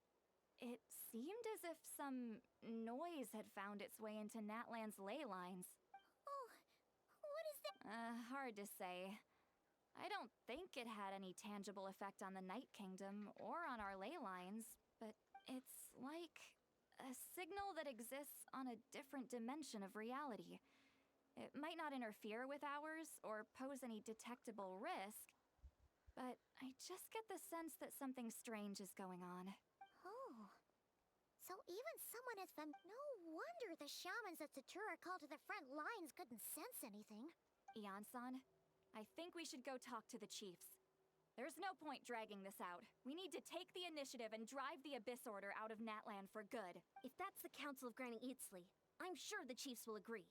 it seemed as if some noise had found its way into Natlan's ley lines. Oh, what is that? Hard to say. I don't think it had any tangible effect on the Night Kingdom or on our ley lines, but it's like a signal that exists on a different dimension of reality. It might not interfere with ours or pose any detectable risk, but I just get the sense that something strange is going on. Oh. So even someone as no wonder the shamans at Satura called to the front lines couldn't sense anything. Ian-san, I think we should go talk to the chiefs. There's no point dragging this out. We need to take the initiative and drive the Abyss Order out of Natlan for good. If that's the Council of Granny Eatsley, I'm sure the chiefs will agree.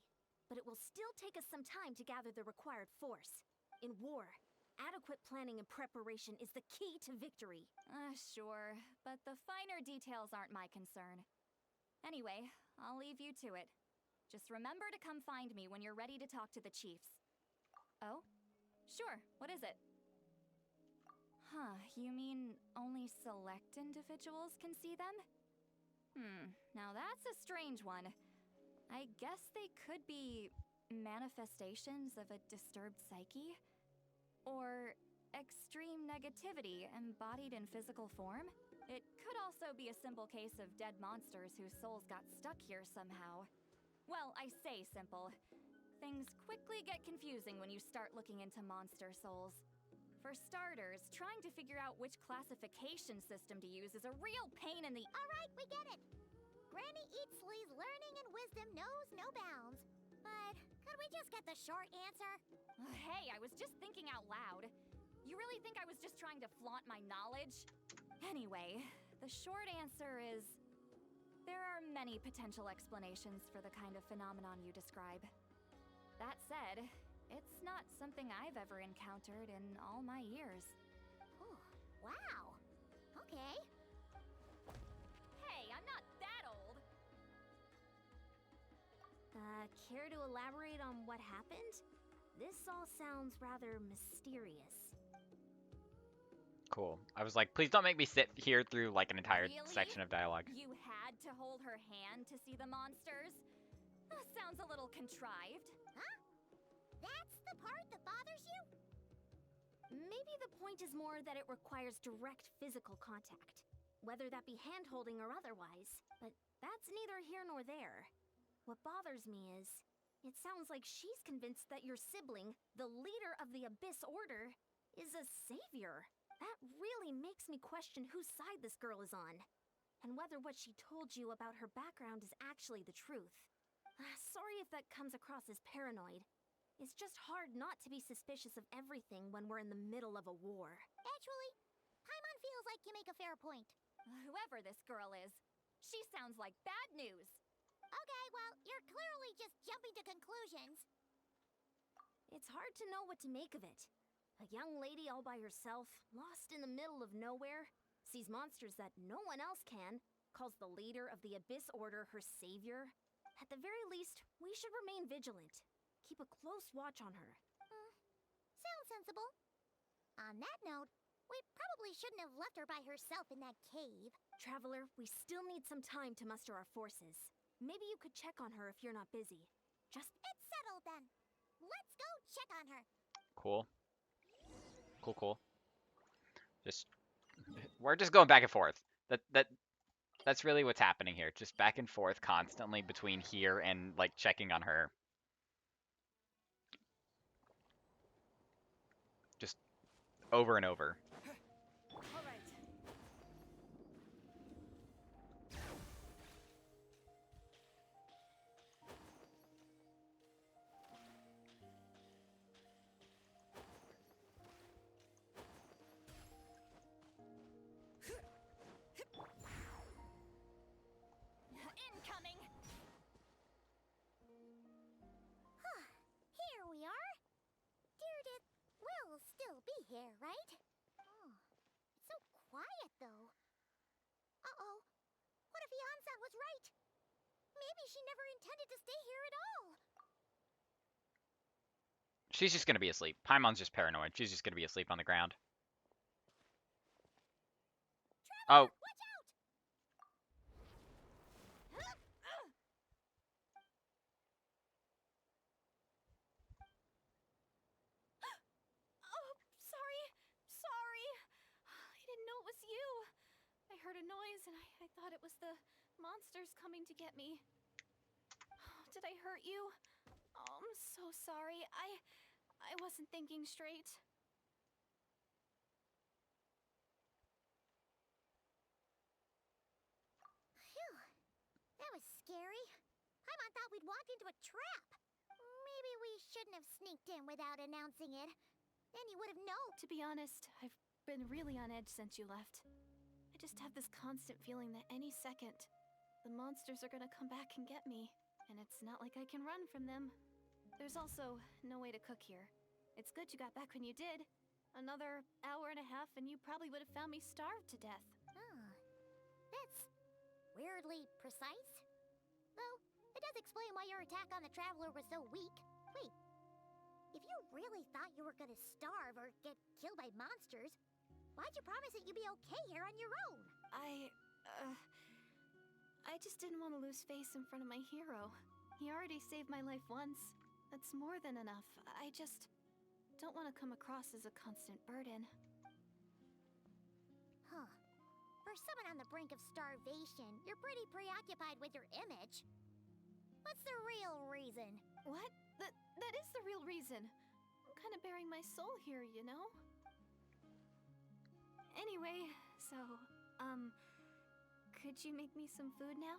But it will still take us some time to gather the required force. In war, adequate planning and preparation is the key to victory. Sure, but the finer details aren't my concern. Anyway, I'll leave you to it. Just remember to come find me when you're ready to talk to the chiefs. Oh? Sure, what is it? Huh, you mean only select individuals can see them? Now that's a strange one. I guess they could be manifestations of a disturbed psyche? Or extreme negativity embodied in physical form? It could also be a simple case of dead monsters whose souls got stuck here somehow. Well, I say simple. Things quickly get confusing when you start looking into monster souls. For starters, trying to figure out which classification system to use is a real pain in the— All right, we get it. Granny Eatsley's learning and wisdom knows no bounds. But could we just get the short answer? Hey, I was just thinking out loud. You really think I was just trying to flaunt my knowledge? Anyway, the short answer is there are many potential explanations for the kind of phenomenon you describe. That said, it's not something I've ever encountered in all my years. Oh, wow. Okay. Hey, I'm not that old! Care to elaborate on what happened? This all sounds rather mysterious. Cool. I was like, please don't make me sit here through like an entire Really? section of dialogue. You had to hold her hand to see the monsters? That sounds a little contrived. Huh? That's the part that bothers you? Maybe the point is more that it requires direct physical contact, whether that be hand-holding or otherwise. But that's neither here nor there. What bothers me is, it sounds like she's convinced that your sibling, the leader of the Abyss Order, is a savior. That really makes me question whose side this girl is on, and whether what she told you about her background is actually the truth. Sorry if that comes across as paranoid. It's just hard not to be suspicious of everything when we're in the middle of a war. Actually, Paimon feels like you make a fair point. Whoever this girl is, she sounds like bad news. Okay, well, you're clearly just jumping to conclusions. It's hard to know what to make of it. A young lady all by herself, lost in the middle of nowhere, sees monsters that no one else can, calls the leader of the Abyss Order her savior. At the very least, we should remain vigilant. Keep a close watch on her. Sounds sensible. On that note, we probably shouldn't have left her by herself in that cave. Traveler, we still need some time to muster our forces. Maybe you could check on her if you're not busy. Just It's settled then. Let's go check on her. Cool. Cool. We're just going back and forth. That's really what's happening here. Just back and forth constantly between here and like checking on her. Just over and over. All right. Incoming! Here we are. Deardith will still be here, right? Oh, it's so quiet, though. Uh-oh. What if Yansan was right? Maybe she never intended to stay here at all. She's just gonna be asleep. Paimon's just paranoid. She's just gonna be asleep on the ground. Oh, Watch out! Oh, sorry. I didn't know it was you. I heard a noise and I thought it was the monsters coming to get me. Did I hurt you? Oh, I'm so sorry. I wasn't thinking straight. Phew. That was scary. Paimon thought we'd walked into a trap. Maybe we shouldn't have sneaked in without announcing it. Then you would have known. To be honest, I've been really on edge since you left. I just have this constant feeling that any second, the monsters are gonna come back and get me. And it's not like I can run from them. There's also no way to cook here. It's good you got back when you did. Another hour and a half and you probably would have found me starved to death. Oh, that's weirdly precise. Though, it does explain why your attack on the Traveler was so weak. Wait, if you really thought you were gonna starve or get killed by monsters, why'd you promise that you'd be okay here on your own? I just didn't want to lose face in front of my hero. He already saved my life once. That's more than enough. I just don't want to come across as a constant burden. Huh. For someone on the brink of starvation, you're pretty preoccupied with your image. What's the real reason? What? That is the real reason. I'm kind of bearing my soul here, you know? Anyway, so, could you make me some food now?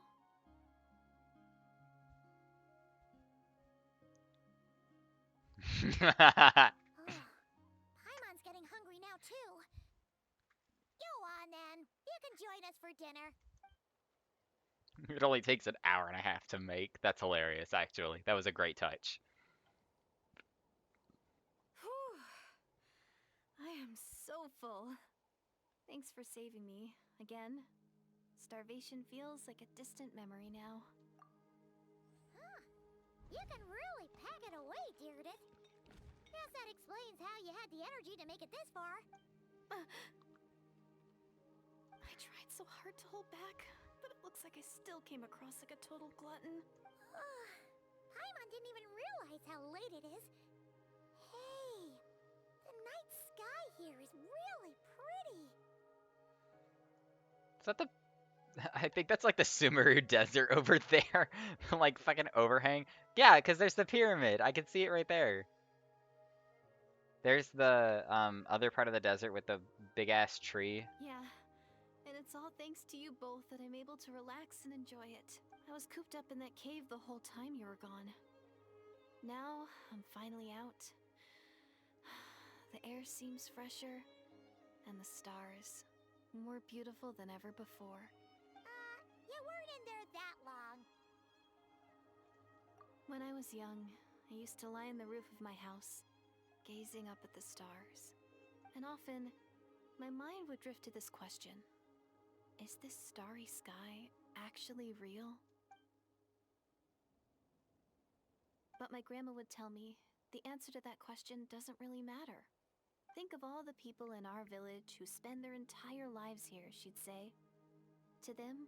Paimon's getting hungry now, too. Go on, then. You can join us for dinner. It only takes an hour and a half to make. That's hilarious, actually. That was a great touch. Whew. I am so full. Thanks for saving me, again. Starvation feels like a distant memory now. Huh. You can really pack it away, Deardith. Guess that explains how you had the energy to make it this far. I tried so hard to hold back, but it looks like I still came across like a total glutton. Paimon didn't even realize how late it is. Hey, the night sky here is really pretty. Is that the... I think that's like the Sumeru Desert over there. Like fucking overhang. Yeah, because there's the pyramid. I can see it right there. There's the other part of the desert with the big ass tree. Yeah, and it's all thanks to you both that I'm able to relax and enjoy it. I was cooped up in that cave the whole time you were gone. Now, I'm finally out. The air seems fresher, and the stars more beautiful than ever before. You weren't in there that long. When I was young, I used to lie on the roof of my house, gazing up at the stars. And often, my mind would drift to this question. Is this starry sky actually real? But my grandma would tell me, the answer to that question doesn't really matter. Think of all the people in our village who spend their entire lives here, she'd say. To them,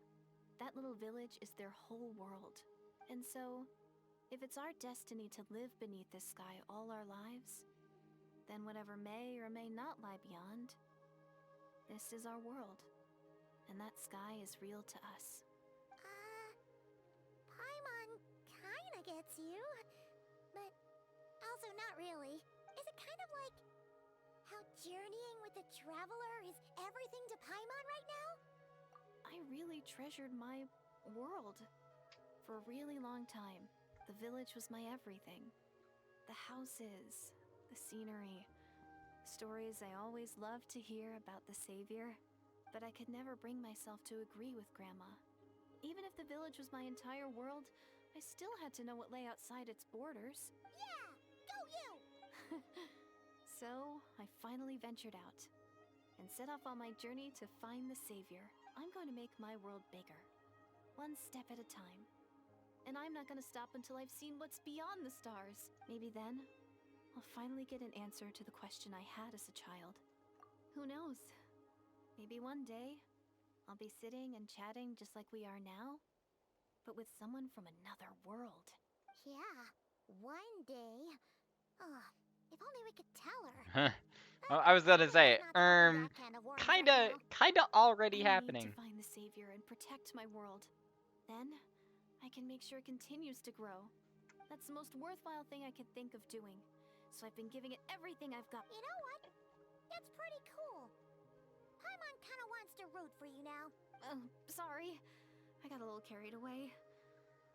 that little village is their whole world. And so, if it's our destiny to live beneath this sky all our lives, then whatever may or may not lie beyond, this is our world. And that sky is real to us. Paimon kinda gets you, but also not really. Is it kind of like how journeying with the Traveler is everything to Paimon right now? I really treasured my world. For a really long time, the village was my everything. The houses, the scenery, stories I always loved to hear about the Savior, but I could never bring myself to agree with Grandma. Even if the village was my entire world, I still had to know what lay outside its borders. Yeah! Go you! So, I finally ventured out and set off on my journey to find the Savior. I'm going to make my world bigger, one step at a time. And I'm not going to stop until I've seen what's beyond the stars. Maybe then, I'll finally get an answer to the question I had as a child. Who knows? Maybe one day, I'll be sitting and chatting just like we are now, but with someone from another world. Yeah, one day. Oh, if only we could tell her. Well, I was gonna say, Not to open that can of worms right kinda now. already I happening. need to find the Savior and protect my world. Then, I can make sure it continues to grow. That's the most worthwhile thing I could think of doing. So I've been giving it everything I've got. You know what? It's pretty cool. Paimon kinda wants to root for you now. Sorry. I got a little carried away.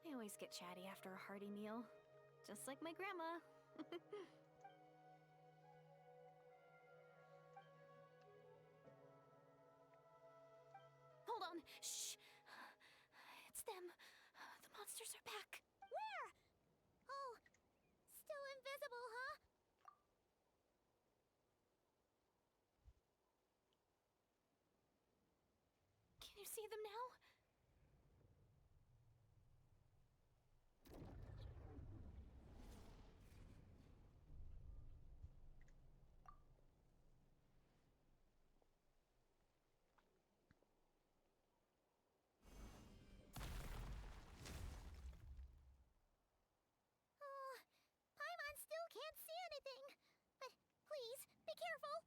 I always get chatty after a hearty meal. Just like my grandma. Hold on. Shh. It's them. The monsters are back. Where? Oh, still invisible, huh? Can you see them now? Oh, Paimon still can't see anything. But please, be careful.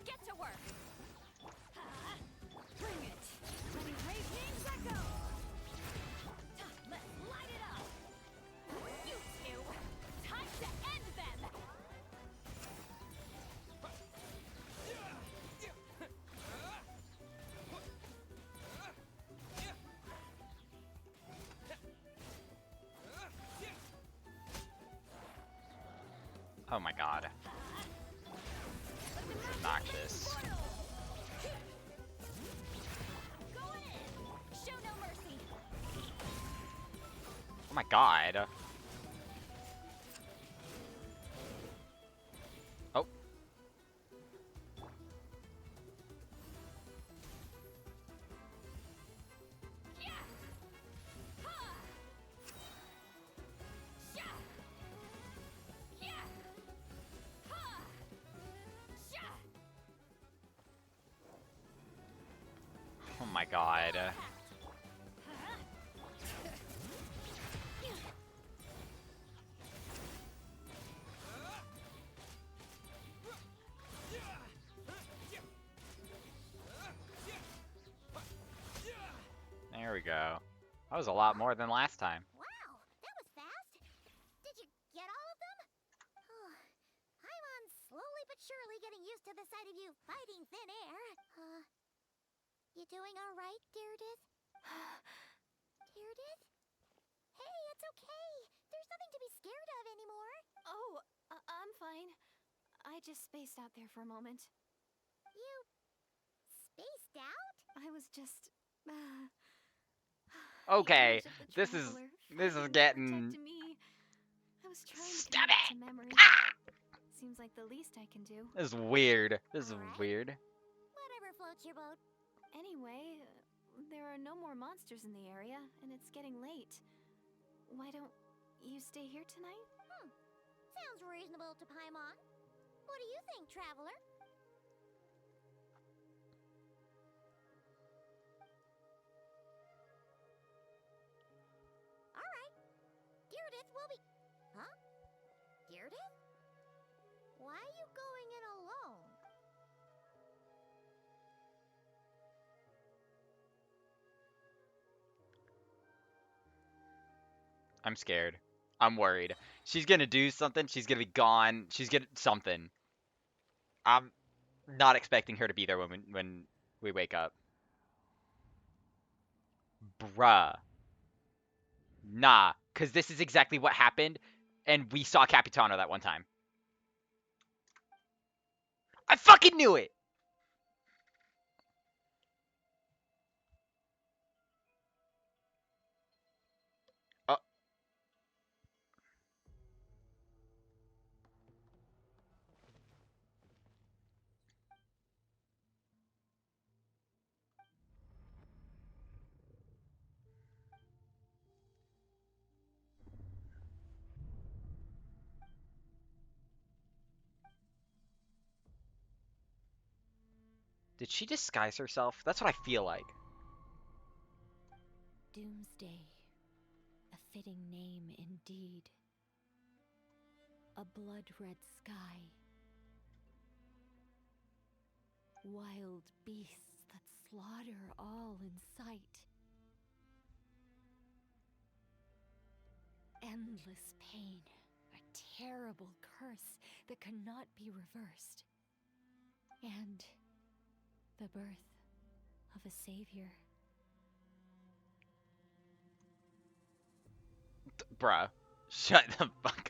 Get to work! Bring it! Ready, Raging Echo! Let's light it up! You two! Time to end them! Oh my god. This is obnoxious. Show no mercy. Oh my god. Oh. Oh my god. There we go. That was a lot more than last time. Wow, that was fast. Did you get all of them? Oh, I'm slowly but surely getting used to the sight of you fighting thin air. You doing all right, Deirdith? Deirdith? Hey, it's okay. There's nothing to be scared of anymore. Oh, I'm fine. I just spaced out there for a moment. You spaced out? I was just Okay, image of the this is traveler fighting to getting. protect me. I was trying to Stop commit it! to memory. Ah! Seems like the least I can do. This is weird. This is Alright. weird. Whatever floats your boat. Anyway, there are no more monsters in the area, and it's getting late. Why don't you stay here tonight? Sounds reasonable to Paimon. What do you think, traveler? Alright. Deirdith will be... Huh? Deirdith? Why are you going in alone? I'm scared. I'm worried. She's gonna do something. She's gonna be gone. She's gonna something. I'm not expecting her to be there when we wake up. Bruh. Nah, cause this is exactly what happened, and we saw Capitano that one time. I fucking knew it. Uh, did she disguise herself? That's what I feel like. Doomsday. A fitting name indeed. A blood-red sky. Wild beasts that slaughter all in sight. Endless pain. A terrible curse that cannot be reversed. And the birth of a savior. Bruh. Shut the fuck